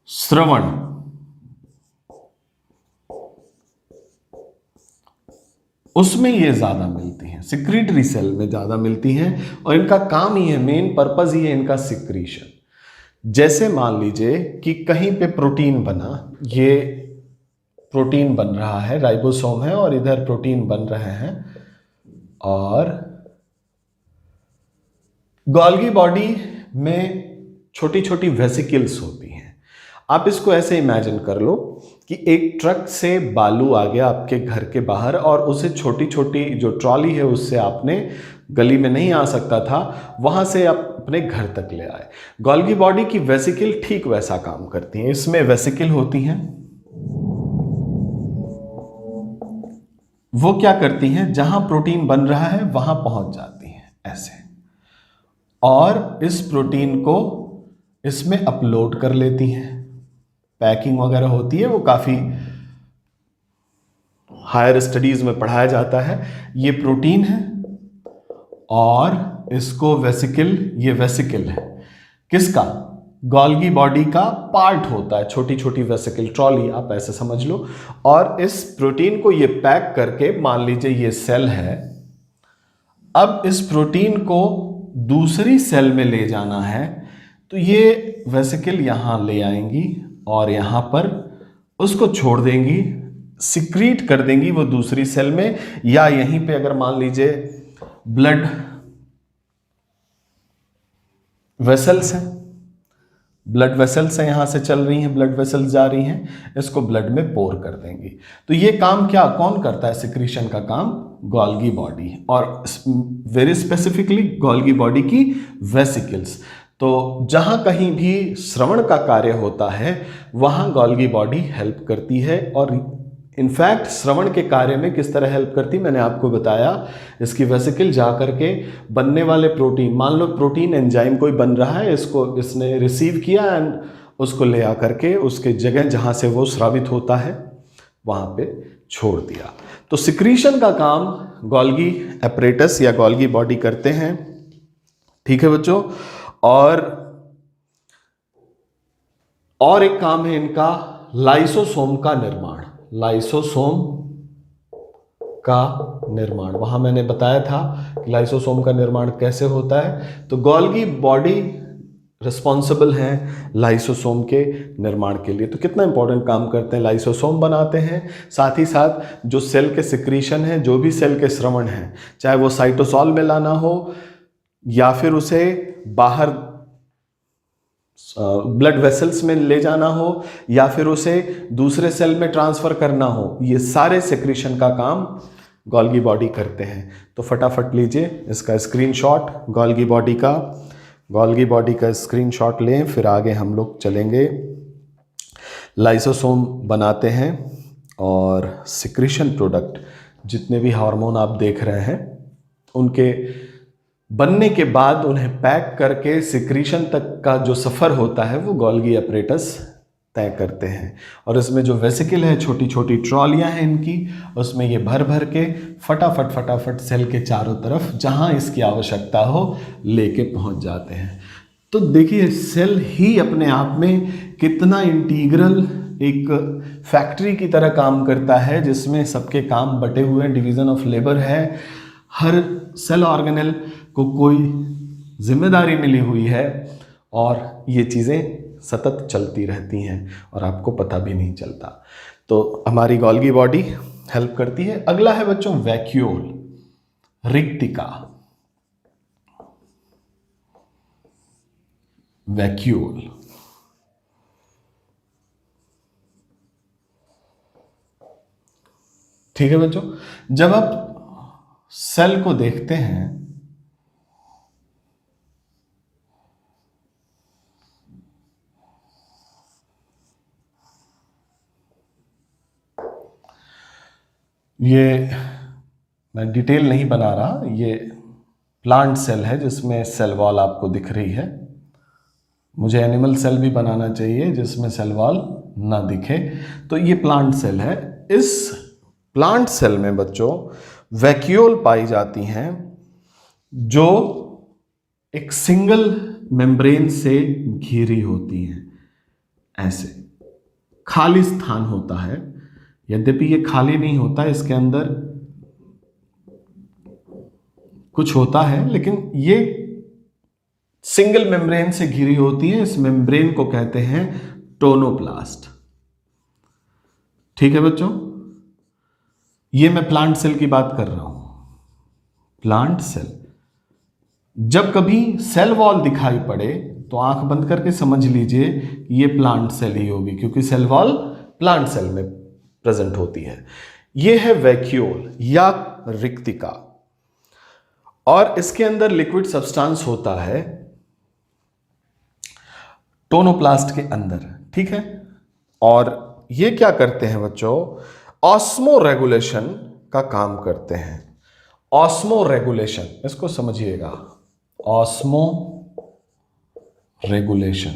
श्रवण, उसमें ये ज़्यादा मिलती हैं, सिक्रीटरी सेल में ज़्यादा मिलती हैं और इनका काम ही है, मेन पर्पज़ ही है इनका सिक्रीशन। जैसे मान लीजिए कि कहीं पे प्रोटीन बना, ये प्रोटीन बन रहा है, राइबोसोम है और इधर प्रोटीन बन रहे हैं, और गोल्गी बॉडी में छोटी छोटी वेसिकल्स होती हैं। आप इसको ऐसे इमेजिन कर लो कि एक ट्रक से बालू आ गया आपके घर के बाहर और उसे छोटी छोटी जो ट्रॉली है उससे आपने, गली में नहीं आ सकता था, वहां से आप अपने घर तक ले आए। गोल्गी बॉडी की वेसिकल ठीक वैसा काम करती हैं। इसमें वेसिकल होती हैं, वो क्या करती हैं, जहां प्रोटीन बन रहा है वहां पहुंच जाती हैं ऐसे, और इस प्रोटीन को इसमें अपलोड कर लेती हैं। पैकिंग वगैरह होती है, वो काफ़ी हायर स्टडीज़ में पढ़ाया जाता है। ये प्रोटीन है और इसको वेसिकल, ये वेसिकल है किसका? गोल्गी बॉडी का पार्ट होता है, छोटी छोटी वेसिकल, ट्रॉली आप ऐसे समझ लो। और इस प्रोटीन को ये पैक करके, मान लीजिए ये सेल है, अब इस प्रोटीन को दूसरी सेल में ले जाना है तो ये वेसिकल यहाँ ले आएंगी और यहाँ पर उसको छोड़ देंगी, सिक्रीट कर देंगी वो दूसरी सेल में, या यहीं पे अगर मान लीजिए ब्लड वेसल्स हैं, ब्लड वेसल्स हैं, यहां से चल रही हैं, ब्लड वेसल्स जा रही हैं, इसको ब्लड में पोर कर देंगी। तो ये काम क्या कौन करता है? सिक्रीशन का काम गोल्गी बॉडी, और वेरी स्पेसिफिकली गोल्गी बॉडी की वेसिकल्स। तो जहां कहीं भी श्रवण का कार्य होता है वहां गोल्गी बॉडी हेल्प करती है। और इनफैक्ट श्रवण के कार्य में किस तरह हेल्प करती, मैंने आपको बताया, इसकी वेसिकल जा करके बनने वाले प्रोटीन, मान लो प्रोटीन एंजाइम कोई बन रहा है, इसको इसने रिसीव किया एंड उसको ले आ करके उसके जगह जहां से वो स्रावित होता है वहां पे छोड़ दिया। तो सिक्रीशन का काम गोल्गी एपरेटस या गोल्गी बॉडी करते हैं। ठीक है बच्चों। और एक काम है इनका लाइसोसोम का निर्माण। लाइसोसोम का निर्माण, वहां मैंने बताया था कि लाइसोसोम का निर्माण कैसे होता है। तो गोल्गी बॉडी रिस्पॉन्सिबल हैं लाइसोसोम के निर्माण के लिए। तो कितना इंपॉर्टेंट काम करते हैं, लाइसोसोम बनाते हैं, साथ ही साथ जो सेल के सिक्रीशन है, जो भी सेल के श्रवण है, चाहे वो साइटोसॉल में लाना हो या फिर उसे बाहर ब्लड वेसल्स में ले जाना हो या फिर उसे दूसरे सेल में ट्रांसफर करना हो, ये सारे सिक्रीशन का काम गोल्गी बॉडी करते हैं। तो फटाफट लीजिए इसका स्क्रीनशॉट, गोल्गी बॉडी का स्क्रीनशॉट लें, फिर आगे हम लोग चलेंगे। लाइसोसोम बनाते हैं और सिक्रीशन प्रोडक्ट, जितने भी हार्मोन आप देख रहे हैं, उनके बनने के बाद उन्हें पैक करके सिक्रीशन तक का जो सफ़र होता है वो गोल्गी एपरेटस तय करते हैं। और इसमें जो वेसिकल है, छोटी छोटी ट्रॉलियाँ हैं इनकी, उसमें ये भर भर के फटाफट सेल के चारों तरफ जहाँ इसकी आवश्यकता हो लेके पहुँच जाते हैं। तो देखिए सेल ही अपने आप में कितना इंटीग्रल एक फैक्ट्री की तरह काम करता है, जिसमें सबके काम बटे हुए हैं, डिवीज़न ऑफ लेबर है, हर सेल ऑर्गेनेल को कोई जिम्मेदारी मिली हुई है और ये चीज़ें सतत चलती रहती हैं और आपको पता भी नहीं चलता। तो हमारी गोल्गी बॉडी हेल्प करती है। अगला है बच्चों वैक्यूल, रिक्तिका। वैक्यूल, ठीक है बच्चों। जब आप सेल को देखते हैं ये मैं डिटेल नहीं बना रहा, ये प्लांट सेल है जिसमें सेल वॉल आपको दिख रही है। मुझे एनिमल सेल भी बनाना चाहिए जिसमें सेल वॉल ना दिखे, तो ये प्लांट सेल है। इस प्लांट सेल में बच्चों वैक्यूल पाई जाती हैं जो एक सिंगल मेम्ब्रेन से घिरी होती हैं। ऐसे खाली स्थान होता है, यद्यपि ये खाली नहीं होता, इसके अंदर कुछ होता है, लेकिन ये सिंगल मेम्ब्रेन से घिरी होती है। इस मेम्ब्रेन को कहते हैं टोनोप्लास्ट। ठीक है बच्चों, ये मैं प्लांट सेल की बात कर रहा हूं। प्लांट सेल, जब कभी सेल वॉल दिखाई पड़े तो आंख बंद करके समझ लीजिए ये प्लांट सेल ही होगी, क्योंकि सेल वॉल प्लांट सेल में प्रेजेंट होती है। ये है वैक्यूल या रिक्तिका, और इसके अंदर लिक्विड सब्सटेंस होता है टोनोप्लास्ट के अंदर। ठीक है, और ये क्या करते हैं बच्चों, ऑस्मो रेगुलेशन का काम करते हैं। ऑस्मो रेगुलेशन, इसको समझिएगा, ऑस्मो रेगुलेशन,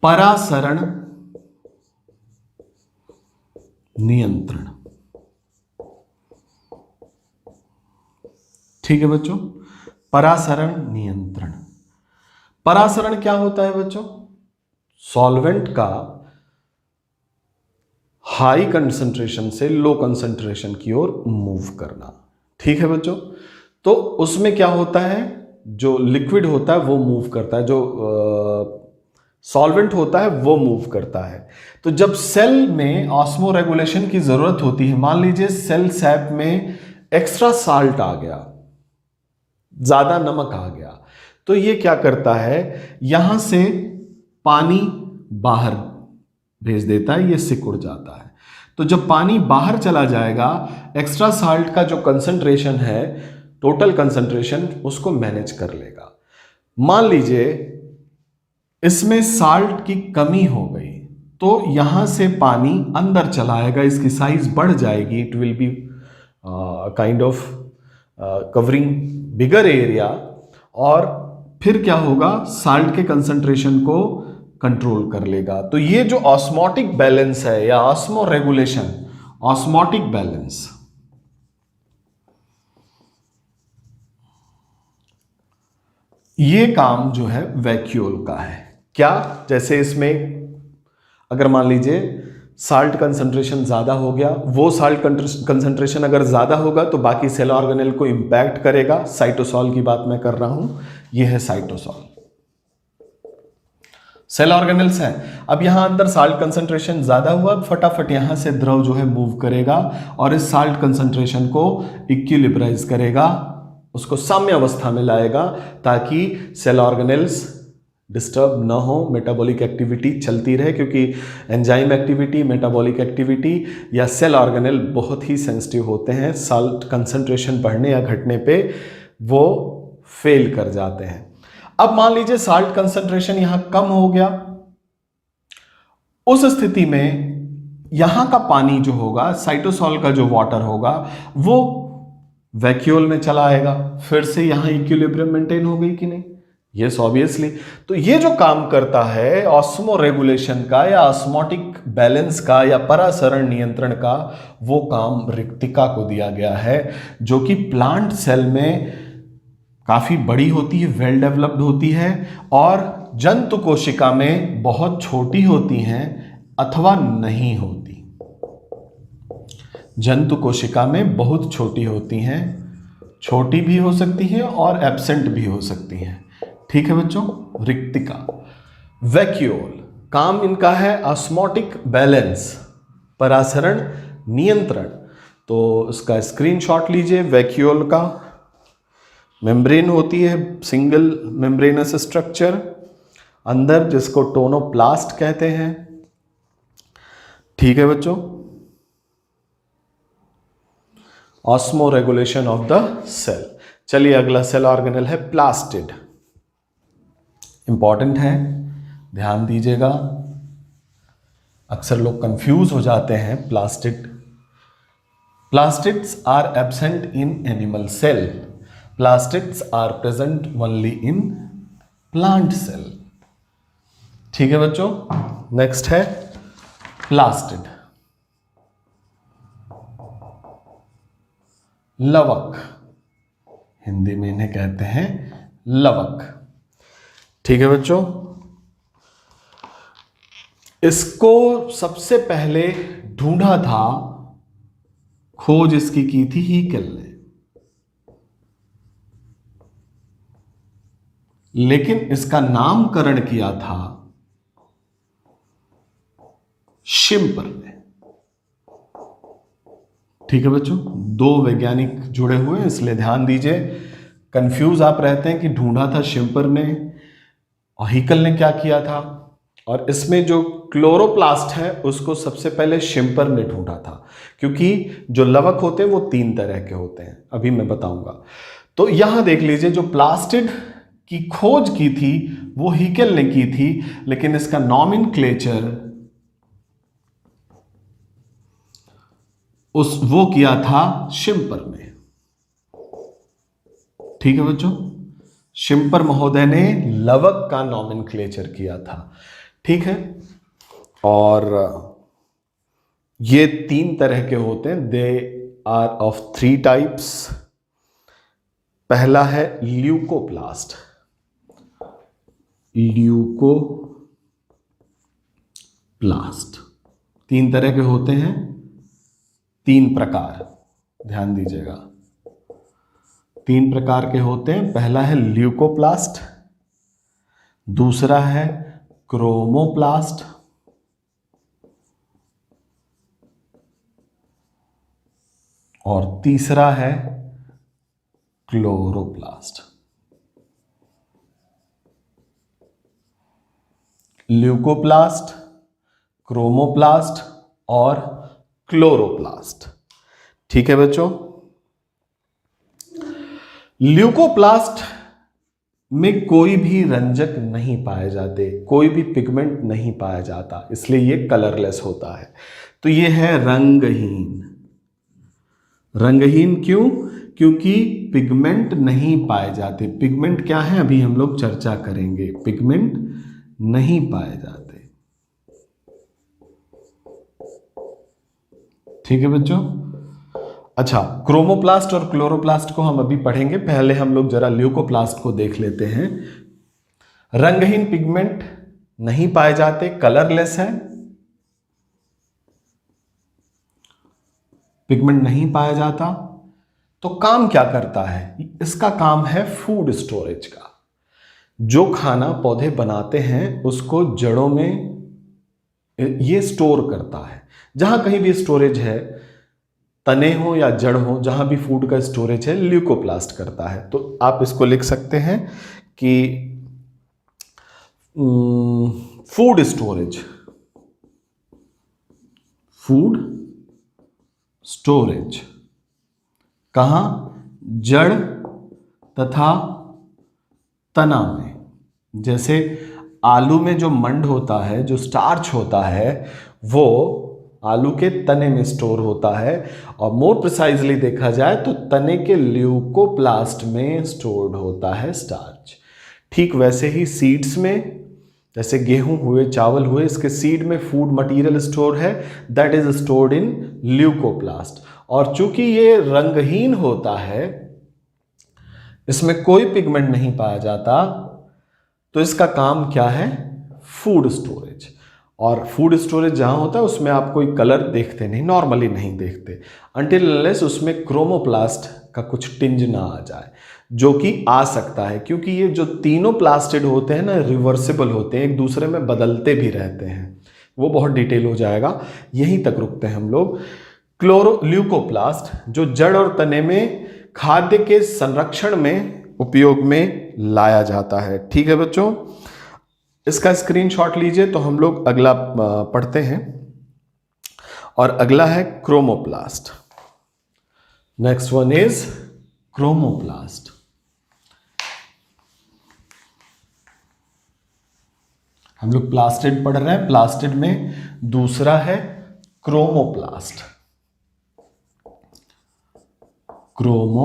परासरण नियंत्रण। ठीक है बच्चों, परासरण नियंत्रण। परासरण क्या होता है बच्चों, सॉल्वेंट का हाई कंसंट्रेशन से लो कंसंट्रेशन की ओर मूव करना। ठीक है बच्चों, तो उसमें क्या होता है, जो लिक्विड होता है वो मूव करता है, जो सॉल्वेंट होता है वो मूव करता है। तो जब सेल में ऑस्मो रेगुलेशन की जरूरत होती है, मान लीजिए सेल सैप में एक्स्ट्रा साल्ट आ गया, ज्यादा नमक आ गया, तो ये क्या करता है, यहां से पानी बाहर भेज देता है, ये सिकुड़ जाता है। तो जब पानी बाहर चला जाएगा, एक्स्ट्रा साल्ट का जो कंसंट्रेशन है, टोटल कंसंट्रेशन उसको मैनेज कर लेगा। मान लीजिए इसमें साल्ट की कमी हो गई, तो यहां से पानी अंदर चला आएगा, इसकी साइज बढ़ जाएगी, it will be kind of covering bigger area, और फिर क्या होगा, साल्ट के कंसंट्रेशन को कंट्रोल कर लेगा। तो ये जो ऑस्मोटिक बैलेंस है या ऑस्मो रेगुलेशन, ऑस्मोटिक बैलेंस, ये काम जो है वैक्यूल का है। क्या, जैसे इसमें अगर मान लीजिए साल्ट कंसंट्रेशन ज्यादा हो गया, वो साल्ट कंसंट्रेशन अगर ज्यादा होगा तो बाकी सेल ऑर्गेनेल को इंपैक्ट करेगा। साइटोसॉल की बात मैं कर रहा हूं, ये है साइटोसॉल, सेल ऑर्गेनेल्स है। अब यहां अंदर साल्ट कंसंट्रेशन ज्यादा हुआ, फटाफट यहां से द्रव जो है मूव करेगा और इस साल्ट कंसंट्रेशन को इक्विलिब्राइज करेगा, उसको साम्य अवस्था में लाएगा, ताकि सेल ऑर्गेनेल्स डिस्टर्ब ना हो, मेटाबॉलिक एक्टिविटी चलती रहे, क्योंकि एंजाइम एक्टिविटी, मेटाबॉलिक एक्टिविटी या सेल ऑर्गेनेल बहुत ही सेंसिटिव होते हैं। साल्ट कंसंट्रेशन बढ़ने या घटने पे वो फेल कर जाते हैं। अब मान लीजिए साल्ट कंसंट्रेशन यहां कम हो गया, उस स्थिति में यहां का पानी जो होगा, साइटोसॉल का जो वाटर होगा, वो वैक्यूल में चला आएगा। फिर से यहां इक्विलिब्रियम मेंटेन हो गई कि नहीं, यस ऑब्वियसली। तो ये जो काम करता है ऑस्मो रेगुलेशन का या ऑस्मोटिक बैलेंस का या परासरण नियंत्रण का, वो काम रिक्तिका को दिया गया है, जो कि प्लांट सेल में काफी बड़ी होती है, वेल डेवलप्ड होती है, और जंतु कोशिका में बहुत छोटी होती हैं अथवा नहीं होती। जंतु कोशिका में बहुत छोटी होती हैं, छोटी भी हो सकती हैं और एब्सेंट भी हो सकती हैं। ठीक है बच्चों, रिक्तिका, वैक्यूल काम इनका है ऑस्मोटिक बैलेंस, परासरण नियंत्रण। तो इसका स्क्रीनशॉट लीजिए। वैक्यूल का मेम्ब्रेन होती है, सिंगल मेम्ब्रेनस स्ट्रक्चर अंदर, जिसको टोनोप्लास्ट कहते हैं। ठीक है बच्चों। Osmoregulation of the cell. चलिए अगला सेल ऑर्गेनल है प्लास्टिड। इंपॉर्टेंट है, ध्यान दीजिएगा। अक्सर लोग कंफ्यूज हो जाते हैं। Plastids are absent in animal cell, plastids are present only in plant cell. ठीक है बच्चों। नेक्स्ट है प्लास्टिड, लवक, हिंदी में इन्हें कहते हैं लवक। ठीक है बच्चों। इसको सबसे पहले ढूंढा था, खोज इसकी की थी हीकेल ने, लेकिन इसका नामकरण किया था शिम्पर ने। ठीक है बच्चों, दो वैज्ञानिक जुड़े हुए हैं, इसलिए ध्यान दीजिए। कंफ्यूज आप रहते हैं कि ढूंढा था शिम्पर ने और हीकल ने क्या किया था। और इसमें जो क्लोरोप्लास्ट है उसको सबसे पहले शिम्पर ने ढूंढा था, क्योंकि जो लवक होते हैं वो 3 तरह के होते हैं, अभी मैं बताऊंगा। तो यहां देख लीजिए, जो प्लास्टिड की खोज की थी वो हीकल ने की थी, लेकिन इसका नॉमेनक्लेचर वो किया था शिम्पर ने। ठीक है बच्चों, शिम्पर महोदय ने लवक का नॉमेनक्लेचर किया था। ठीक है। और ये 3 तरह के होते हैं। They are of 3 types. पहला है ल्यूकोप्लास्ट, ल्यूकोप्लास्ट 3 तरह के होते हैं, 3 प्रकार, ध्यान दीजिएगा। 3 प्रकार के होते हैं। पहला है ल्यूकोप्लास्ट, दूसरा है क्रोमोप्लास्ट, और तीसरा है क्लोरोप्लास्ट। ल्यूकोप्लास्ट, क्रोमोप्लास्ट और क्लोरोप्लास्ट। ठीक है बच्चों। ल्यूकोप्लास्ट में कोई भी रंजक नहीं पाए जाते, कोई भी पिगमेंट नहीं पाया जाता, इसलिए ये कलरलेस होता है। तो ये है रंगहीन। रंगहीन क्यों? क्योंकि पिगमेंट नहीं पाए जाते। पिगमेंट क्या है अभी हम लोग चर्चा करेंगे। पिगमेंट नहीं पाए जाते। ठीक है बच्चों। अच्छा, क्रोमोप्लास्ट और क्लोरोप्लास्ट को हम अभी पढ़ेंगे, पहले हम लोग जरा ल्यूकोप्लास्ट को देख लेते हैं। रंगहीन, पिगमेंट नहीं पाए जाते, कलरलेस है, पिगमेंट नहीं पाया जाता। तो काम क्या करता है? इसका काम है फूड स्टोरेज का। जो खाना पौधे बनाते हैं उसको जड़ों में ये स्टोर करता है। जहां कहीं भी स्टोरेज है, तने हो या जड़ हो, जहां भी फूड का स्टोरेज है, ल्यूकोप्लास्ट करता है। तो आप इसको लिख सकते हैं कि फूड स्टोरेज, फूड स्टोरेज कहां? जड़ तथा तना में। जैसे आलू में जो मंड होता है, जो स्टार्च होता है, वो आलू के तने में स्टोर होता है, और मोर प्रिसाइजली देखा जाए तो तने के ल्यूकोप्लास्ट में स्टोर्ड होता है स्टार्च। ठीक वैसे ही सीड्स में, जैसे गेहूं हुए, चावल हुए, इसके सीड में फूड मटेरियल स्टोर है, that is stored in leucoplast. और चूंकि ये रंगहीन होता है, इसमें कोई पिगमेंट नहीं पाया जाता, तो इसका काम क्या है? Food storage. और फूड स्टोरेज जहाँ होता है उसमें आप कोई कलर देखते नहीं, नॉर्मली नहीं देखते, अनटिल अनलेस उसमें क्रोमोप्लास्ट का कुछ टिंज ना आ जाए, जो कि आ सकता है क्योंकि ये जो तीनों प्लास्टिड होते हैं ना रिवर्सिबल होते हैं, एक दूसरे में बदलते भी रहते हैं, वो बहुत डिटेल हो जाएगा, यहीं तक रुकते हैं हम लोग। ल्यूकोप्लास्ट जो जड़ और तने में खाद्य के संरक्षण में उपयोग में लाया जाता है। ठीक है बच्चों, इसका स्क्रीनशॉट लीजिए। तो हम लोग अगला पढ़ते हैं और अगला है chromoplast. Next one is chromoplast. हम लोग प्लास्टिड पढ़ रहे हैं, प्लास्टिड में दूसरा है क्रोमोप्लास्ट। क्रोमोप्लास्ट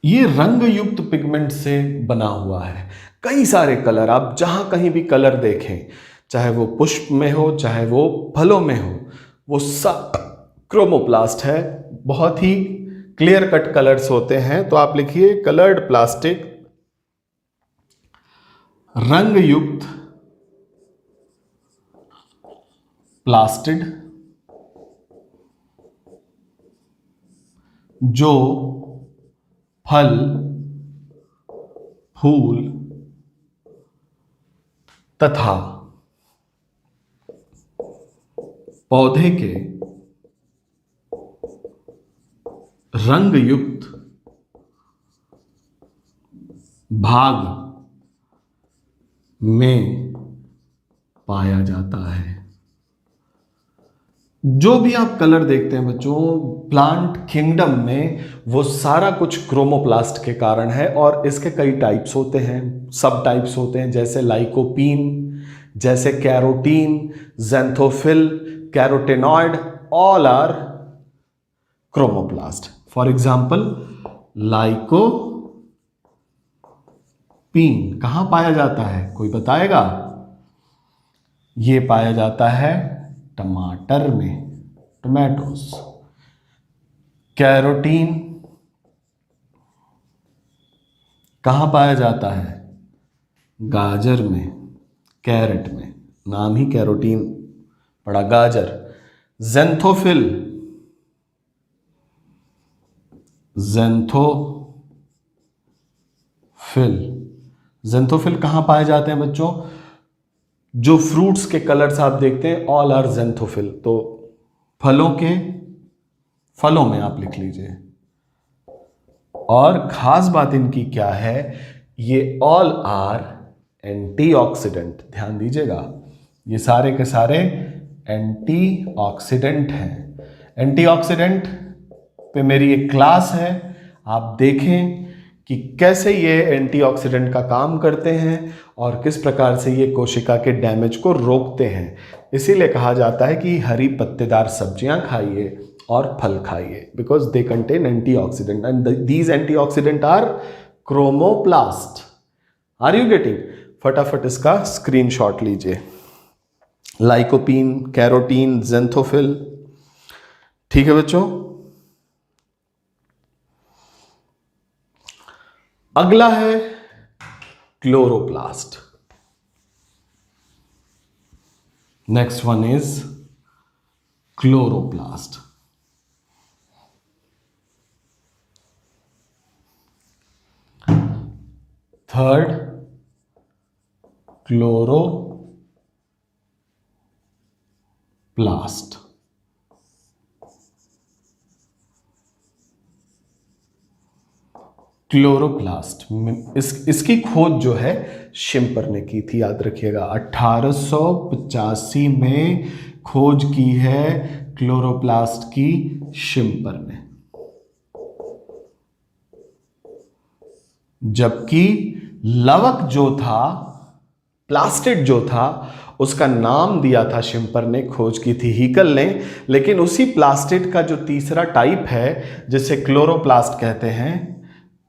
ये रंग युक्त पिगमेंट से बना हुआ है। कई सारे कलर, आप जहां कहीं भी कलर देखें, चाहे वो पुष्प में हो चाहे वो फलों में हो, वो सब क्रोमोप्लास्ट है। बहुत ही क्लियर कट कलर्स होते हैं। तो आप लिखिए कलर्ड प्लास्टिक, रंग युक्त प्लास्टिड जो फल, फूल तथा पौधे के रंग युक्त भाग में पाया जाता है। जो भी आप कलर देखते हैं बच्चों प्लांट किंगडम में, वो सारा कुछ क्रोमोप्लास्ट के कारण है। और इसके कई टाइप्स होते हैं, सब टाइप्स होते हैं, जैसे लाइकोपीन, जैसे carotene, xanthophyll, carotenoid, all are chromoplast. For example lycopene कहां पाया जाता है, कोई बताएगा? ये पाया जाता है टमाटर में, टोमेटोस। कैरोटीन कहां पाया जाता है? गाजर में, कैरेट में, नाम ही कैरोटीन पड़ा, गाजर। ज़ैंथोफिल, ज़ैंथोफिल कहां पाए जाते हैं बच्चों? जो फ्रूट्स के कलर्स आप देखते हैं ऑल आर ज़ैंथोफिल। तो फलों में आप लिख लीजिए। और खास बात इनकी क्या है, ये ऑल आर एंटीऑक्सीडेंट। ध्यान दीजिएगा, ये सारे के सारे एंटीऑक्सीडेंट हैं। एंटीऑक्सीडेंट पे मेरी एक क्लास है, आप देखें कि कैसे ये एंटीऑक्सीडेंट का काम करते हैं और किस प्रकार से ये कोशिका के डैमेज को रोकते हैं। इसीलिए कहा जाता है कि हरी पत्तेदार सब्जियां खाइए और फल खाइए, because they contain antioxidant and these antioxidant are chromoplast. Are you getting? फटाफट इसका स्क्रीनशॉट लीजिए। Lycopene, carotene, xanthophyll. ठीक है बच्चों, अगला है chloroplast. Next one is chloroplast. Third chloroplast. Chloroplast इसकी खोज जो है शिम्पर ने की थी, याद रखिएगा। 1885 में खोज की है क्लोरोप्लास्ट की शिम्पर ने, जबकि लवक जो था, प्लास्टिड जो था, उसका नाम दिया था शिम्पर ने, खोज की थी हीकल ने। लेकिन उसी प्लास्टिड का जो तीसरा टाइप है जिसे क्लोरोप्लास्ट कहते हैं,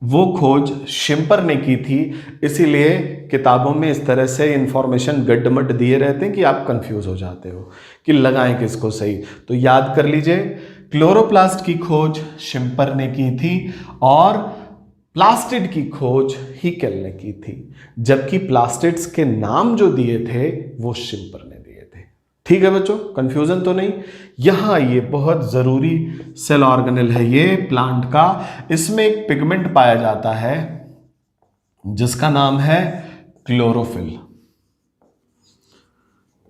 वो खोज शिम्पर ने की थी। इसीलिए किताबों में इस तरह से इंफॉर्मेशन गड्ढमड दिए रहते हैं कि आप कंफ्यूज हो जाते हो कि लगाएं किसको सही। तो याद कर लीजिए, क्लोरोप्लास्ट की खोज शिम्पर ने की थी और प्लास्टिड की खोज हिकेल ने की थी, जबकि प्लास्टिड्स के नाम जो दिए थे वो शिम्पर ने दिए थे। ठीक है बच्चों, कंफ्यूजन तो नहीं। यहां ये बहुत जरूरी सेल ऑर्गेनेल है ये प्लांट का। इसमें एक पिगमेंट पाया जाता है जिसका नाम है क्लोरोफिल।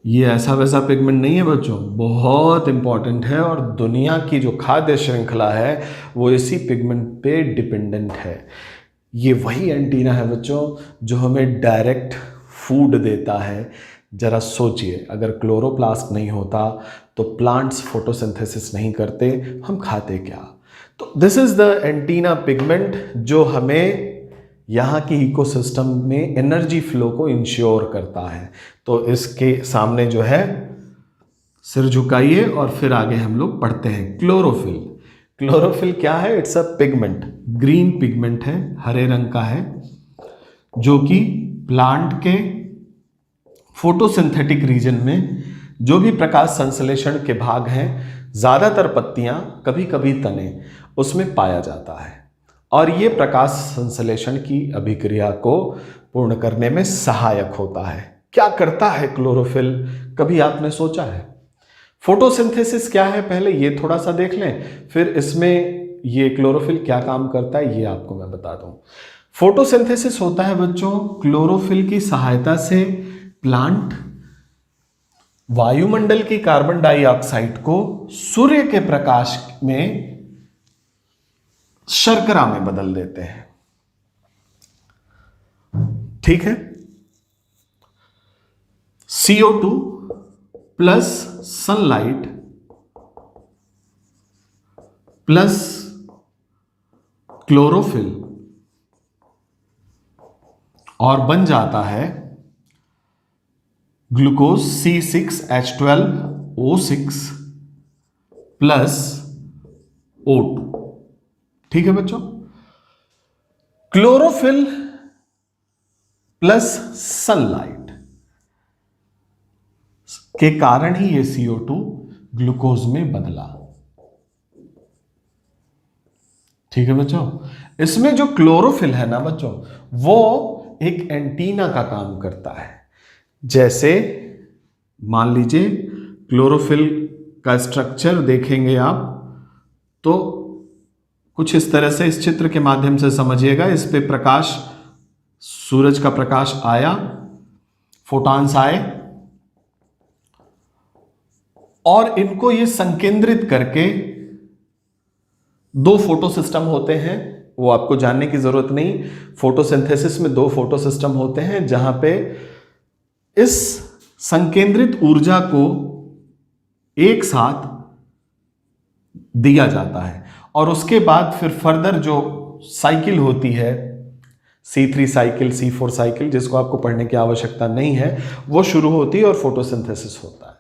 ये ऐसा वैसा पिगमेंट नहीं है बच्चों, बहुत इंपॉर्टेंट है, और दुनिया की जो खाद्य श्रृंखला है वो इसी पिगमेंट पे डिपेंडेंट है। ये वही एंटीना है बच्चों जो हमें डायरेक्ट फूड देता है। जरा सोचिए, अगर क्लोरोप्लास्ट नहीं होता तो प्लांट्स फोटोसिंथेसिस नहीं करते, हम खाते क्या? तो this is the antenna pigment जो हमें यहाँ की इकोसिस्टम में एनर्जी फ्लो को इंश्योर करता है। तो इसके सामने जो है सिर झुकाइए और फिर आगे हम लोग पढ़ते हैं क्लोरोफिल। क्लोरोफिल क्या है? It's a pigment, green pigment है, हरे रंग का है, जो कि प्लांट के फोटोसिंथेटिक रीजन में जो भी प्रकाश संश्लेषण के भाग हैं, ज्यादातर पत्तियां, कभी कभी तने, उसमें पाया जाता है, और ये प्रकाश संश्लेषण की अभिक्रिया को पूर्ण करने में सहायक होता है। क्या करता है क्लोरोफिल? कभी आपने सोचा है? फोटोसिंथेसिस क्या है पहले ये थोड़ा सा देख लें, फिर इसमें ये क्लोरोफिल क्या काम करता है ये आपको मैं बता दूं। फोटोसिंथेसिस होता है बच्चों क्लोरोफिल की सहायता से प्लांट वायुमंडल की कार्बन डाइऑक्साइड को सूर्य के प्रकाश में शर्करा में बदल देते हैं। ठीक है, CO2 plus sunlight plus chlorophyll और बन जाता है ग्लूकोज C6H12O6 प्लस O2। ठीक है बच्चों, क्लोरोफिल प्लस सनलाइट के कारण ही ये CO2 ग्लूकोज में बदला। ठीक है बच्चों, इसमें जो क्लोरोफिल है ना बच्चों, वो एक एंटीना का काम करता है। जैसे मान लीजिए क्लोरोफिल का स्ट्रक्चर देखेंगे आप तो कुछ इस तरह से, इस चित्र के माध्यम से समझिएगा। इस पे प्रकाश, सूरज का प्रकाश आया, फोटॉन्स आए, और इनको ये संकेंद्रित करके दो फोटो सिस्टम होते हैं, वो आपको जानने की जरूरत नहीं। फोटोसिंथेसिस में दो फोटो सिस्टम होते हैं जहां पे इस संकेंद्रित ऊर्जा को एक साथ दिया जाता है, और उसके बाद फिर फर्दर जो साइकिल होती है, C3 साइकिल, C4 साइकिल, जिसको आपको पढ़ने की आवश्यकता नहीं है, वो शुरू होती है और फोटोसिंथेसिस होता है।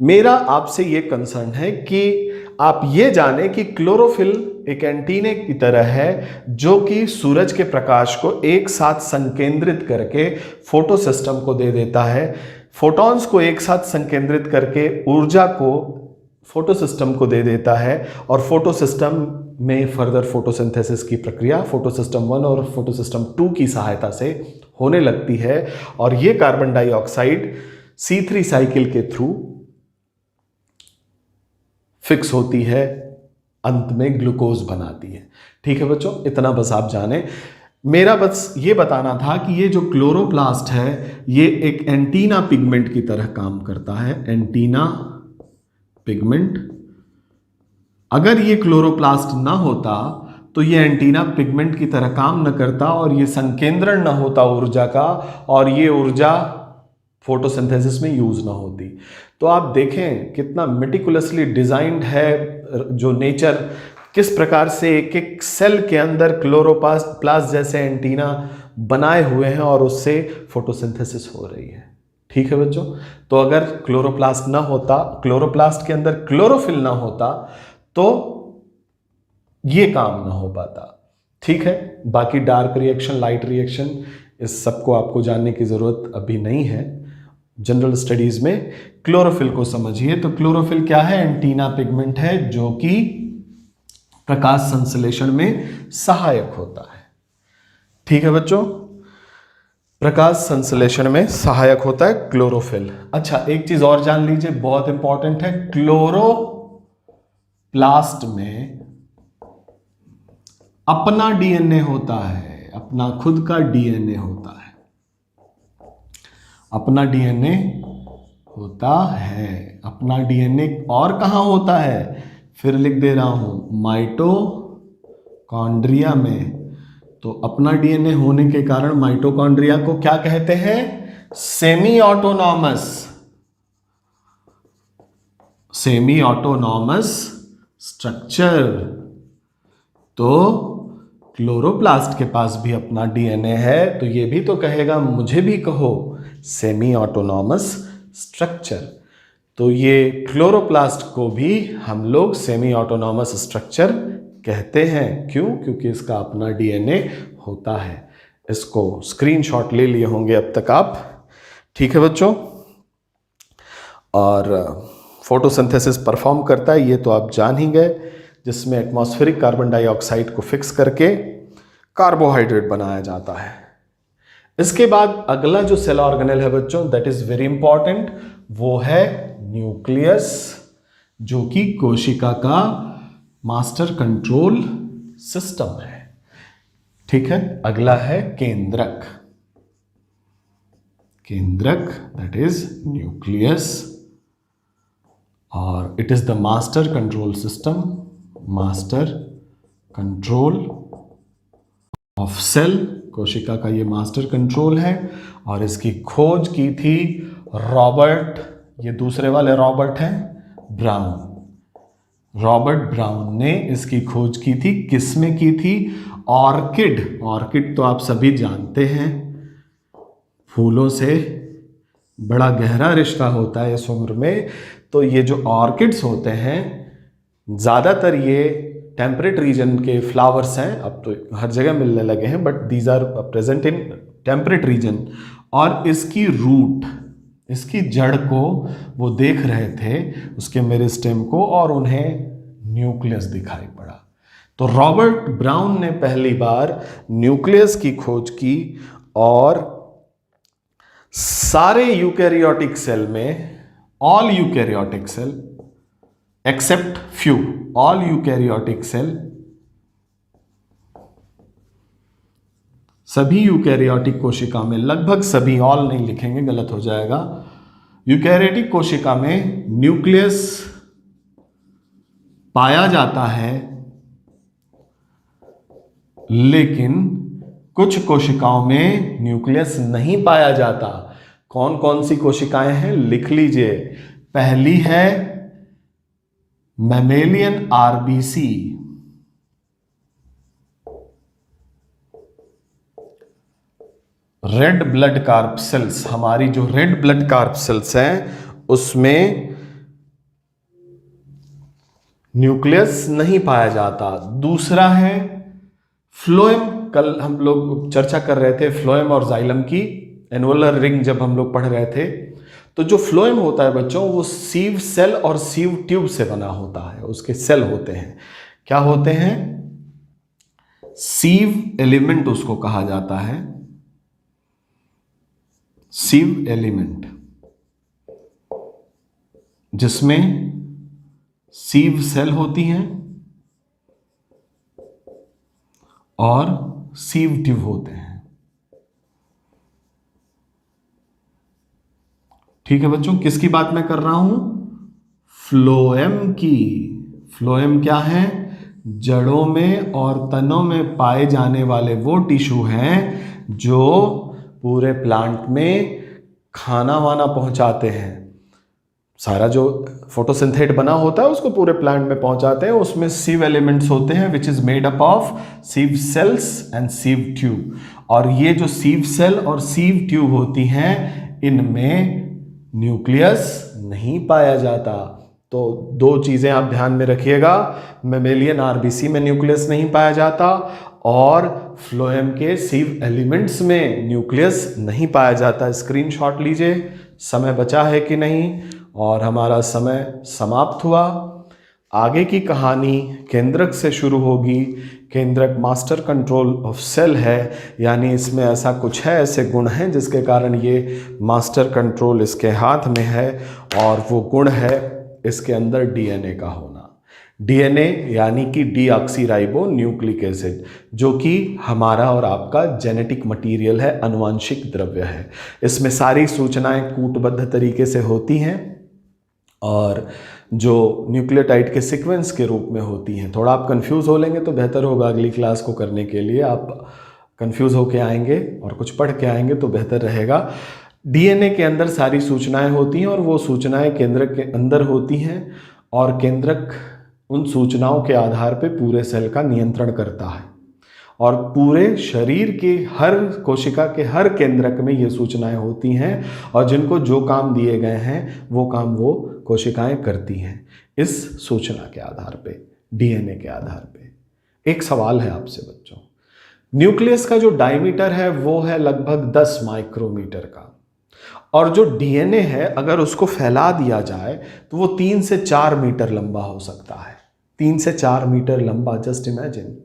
मेरा आपसे ये कंसर्न है कि आप ये जाने कि क्लोरोफिल एक एंटीने की तरह है जो कि सूरज के प्रकाश को एक साथ संकेंद्रित करके फोटो सिस्टम को दे देता है, फोटॉन्स को एक साथ संकेंद्रित करके ऊर्जा को फोटो सिस्टम को दे देता है, और फोटो सिस्टम में फर्दर फोटोसिंथेसिस की प्रक्रिया फोटो सिस्टम 1 और फोटो सिस्टम 2 की सहायता से होने लगती है, और ये कार्बन डाइऑक्साइड C3 साइकिल के थ्रू फिक्स होती है, अंत में ग्लूकोज बनाती है। ठीक है बच्चों, इतना बस आप जाने। मेरा बस ये बताना था कि ये जो क्लोरोप्लास्ट है ये एक एंटीना पिगमेंट की तरह काम करता है, एंटीना पिगमेंट। अगर ये क्लोरोप्लास्ट ना होता तो ये एंटीना पिगमेंट की तरह काम न करता, और ये संकेंद्रण ना होता ऊर्जा का, और ये ऊर्जा फोटोसिंथेसिस में यूज ना होती। तो आप देखें कितना मेटिकुलसली डिजाइंड है जो नेचर, किस प्रकार से एक एक सेल के अंदर क्लोरोप्लास्ट जैसे एंटीना बनाए हुए हैं, और उससे फोटोसिंथेसिस हो रही है। ठीक है बच्चों, तो अगर क्लोरोप्लास्ट ना होता, क्लोरोप्लास्ट के अंदर क्लोरोफिल ना होता, तो ये काम ना हो पाता। ठीक है, बाकी डार्क रिएक्शन, लाइट रिएक्शन, इस सबको आपको जानने की जरूरत अभी नहीं है। जनरल स्टडीज में क्लोरोफिल को समझिए। तो क्लोरोफिल क्या है? एंटीना पिगमेंट है जो कि प्रकाश संश्लेषण में सहायक होता है। ठीक है बच्चों, प्रकाश संश्लेषण में सहायक होता है क्लोरोफिल। अच्छा, एक चीज और जान लीजिए, बहुत इंपॉर्टेंट है, क्लोरोप्लास्ट में अपना डीएनए होता है, अपना खुद का डीएनए होता है, अपना डीएनए होता है, अपना डीएनए। और कहां होता है, फिर लिख दे रहा हूं, माइटोकॉन्ड्रिया में। तो अपना डीएनए होने के कारण माइटोकॉन्ड्रिया को क्या कहते हैं, semi autonomous, semi autonomous structure. तो क्लोरोप्लास्ट के पास भी अपना डीएनए है, तो ये भी तो कहेगा, मुझे भी कहो सेमी ऑटोनॉमस स्ट्रक्चर। तो ये क्लोरोप्लास्ट को भी हम लोग सेमी ऑटोनॉमस स्ट्रक्चर कहते हैं। क्यों? क्योंकि इसका अपना डीएनए होता है। इसको स्क्रीनशॉट ले लिए होंगे अब तक आप, ठीक है बच्चों। और फोटोसिंथेसिस परफॉर्म करता है, ये तो आप जान ही गए, जिसमें एटमॉस्फेरिक कार्बन डाइऑक्साइड को फिक्स करके कार्बोहाइड्रेट बनाया जाता है। इसके बाद अगला जो सेल ऑर्गेनेल है बच्चों, दैट इज वेरी इंपॉर्टेंट, वो है न्यूक्लियस, जो कि कोशिका का मास्टर कंट्रोल सिस्टम है। ठीक है, अगला है केंद्रक, केंद्रक दैट इज न्यूक्लियस, और it is the master control system, master control of cell. कोशिका का ये मास्टर कंट्रोल है, और इसकी खोज की थी रॉबर्ट, ये दूसरे वाले रॉबर्ट हैं, ब्राउन। रॉबर्ट ब्राउन ने इसकी खोज की थी, किसमें की थी, ऑर्किड। ऑर्किड तो आप सभी जानते हैं, फूलों से बड़ा गहरा रिश्ता होता है इस उम्र में। तो ये जो ऑर्किड्स होते हैं, ज़्यादातर ये टेम्परेट रीजन के फ्लावर्स हैं, अब तो हर जगह मिलने लगे हैं, but these are present in temperate region. और इसकी रूट, इसकी जड़ को वो देख रहे थे, उसके मेरिस्टेम को, और उन्हें न्यूक्लियस दिखाई पड़ा। तो रॉबर्ट ब्राउन ने पहली बार न्यूक्लियस की खोज की, और सारे यूकैरियोटिक सेल में, all eukaryotic cell except few, all eukaryotic cell, सभी यूकैरियोटिक कोशिका में, लगभग सभी, ऑल नहीं लिखेंगे गलत हो जाएगा, यूकैरियोटिक कोशिका में न्यूक्लियस पाया जाता है। लेकिन कुछ कोशिकाओं में न्यूक्लियस नहीं पाया जाता। कौन कौन सी कोशिकाएं हैं, लिख लीजिए। पहली है mammalian RBC, red blood carp cells. हमारी जो रेड ब्लड कार्प सेल्स हैं, उसमें न्यूक्लियस नहीं पाया जाता। दूसरा है फ्लोएम, कल हम लोग चर्चा कर रहे थे फ्लोएम और जाइलम की, एनुलर रिंग जब हम लोग पढ़ रहे थे। तो जो फ्लोएम होता है बच्चों, वो सीव सेल और सीव ट्यूब से बना होता है, उसके सेल होते हैं। क्या होते हैं, सीव एलिमेंट उसको कहा जाता है, सीव एलिमेंट, जिसमें सीव सेल होती हैं और सीव ट्यूब होते हैं। ठीक है बच्चों, किसकी बात मैं कर रहा हूं, फ्लोएम की। फ्लोएम क्या है, जड़ों में और तनों में पाए जाने वाले वो टिश्यू हैं जो पूरे प्लांट में खाना वाना पहुंचाते हैं। सारा जो फोटोसिंथेट बना होता है उसको पूरे प्लांट में पहुंचाते हैं। उसमें सीव एलिमेंट्स होते हैं which is made up of sieve cells and sieve tube. और ये जो सीव सेल और सीव ट्यूब होती हैं, इनमें न्यूक्लियस नहीं पाया जाता। तो दो चीजें आप ध्यान में रखिएगा, मैमेलियन आरबीसी में न्यूक्लियस नहीं पाया जाता, और फ्लोएम के सीव एलिमेंट्स में न्यूक्लियस नहीं पाया जाता। स्क्रीनशॉट लीजिए, समय बचा है कि नहीं, और हमारा समय समाप्त हुआ। आगे की कहानी केंद्रक से शुरू होगी। केंद्रक मास्टर कंट्रोल ऑफ सेल है, यानी इसमें ऐसा कुछ है, ऐसे गुण हैं जिसके कारण ये मास्टर कंट्रोल इसके हाथ में है, और वो गुण है इसके अंदर डीएनए का होना। डीएनए यानी कि डीऑक्सीराइबो न्यूक्लिक एसिड, जो कि हमारा और आपका जेनेटिक मटेरियल है, अनुवांशिक द्रव्य है। इसमें सारी सूचनाएं कूटबद्ध तरीके से होती हैं और जो न्यूक्लियोटाइड के सीक्वेंस के रूप में होती हैं। थोड़ा आप कंफ्यूज हो लेंगे तो बेहतर होगा, अगली क्लास को करने के लिए आप कंफ्यूज होके आएंगे और कुछ पढ़ के आएंगे तो बेहतर रहेगा। डीएनए के अंदर सारी सूचनाएं होती हैं और वो सूचनाएं केंद्रक के अंदर होती हैं, और केंद्रक उन सूचनाओं के आधार पे पूरे सेल का नियंत्रण करता है, और पूरे शरीर के हर कोशिका के हर केंद्रक में ये सूचनाएं होती हैं, और जिनको जो काम दिए गए हैं वो काम वो कोशिकाएं करती हैं इस सूचना के आधार पे, डीएनए के आधार पे। एक सवाल है आपसे बच्चों, न्यूक्लियस का जो डायमीटर है वो है लगभग 10 माइक्रोमीटर का, और जो डीएनए है अगर उसको फैला दिया जाए तो वो 3 से 4 मीटर लंबा हो सकता है। 3 से 4 मीटर लंबा, जस्ट इमेजिन,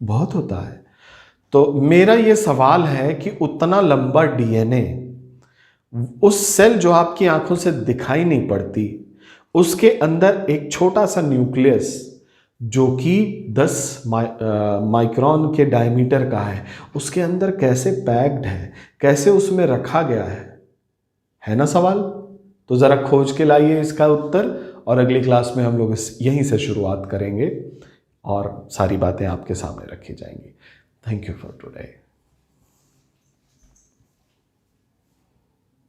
बहुत होता है। तो मेरा ये सवाल है कि उतना लंबा डीएनए उस सेल जो आपकी आंखों से दिखाई नहीं पड़ती, उसके अंदर एक छोटा सा न्यूक्लियस जो कि 10 माइक्रोन के डायमीटर का है, उसके अंदर कैसे पैक्ड है, कैसे उसमें रखा गया है ना सवाल? तो ज़रा खोज के लाइए इसका उत्तर, और अगली क्लास में हम लोग यहीं से शुरुआत करेंगे और सारी बातें आपके सामने रखी जाएंगी। Thank you for today.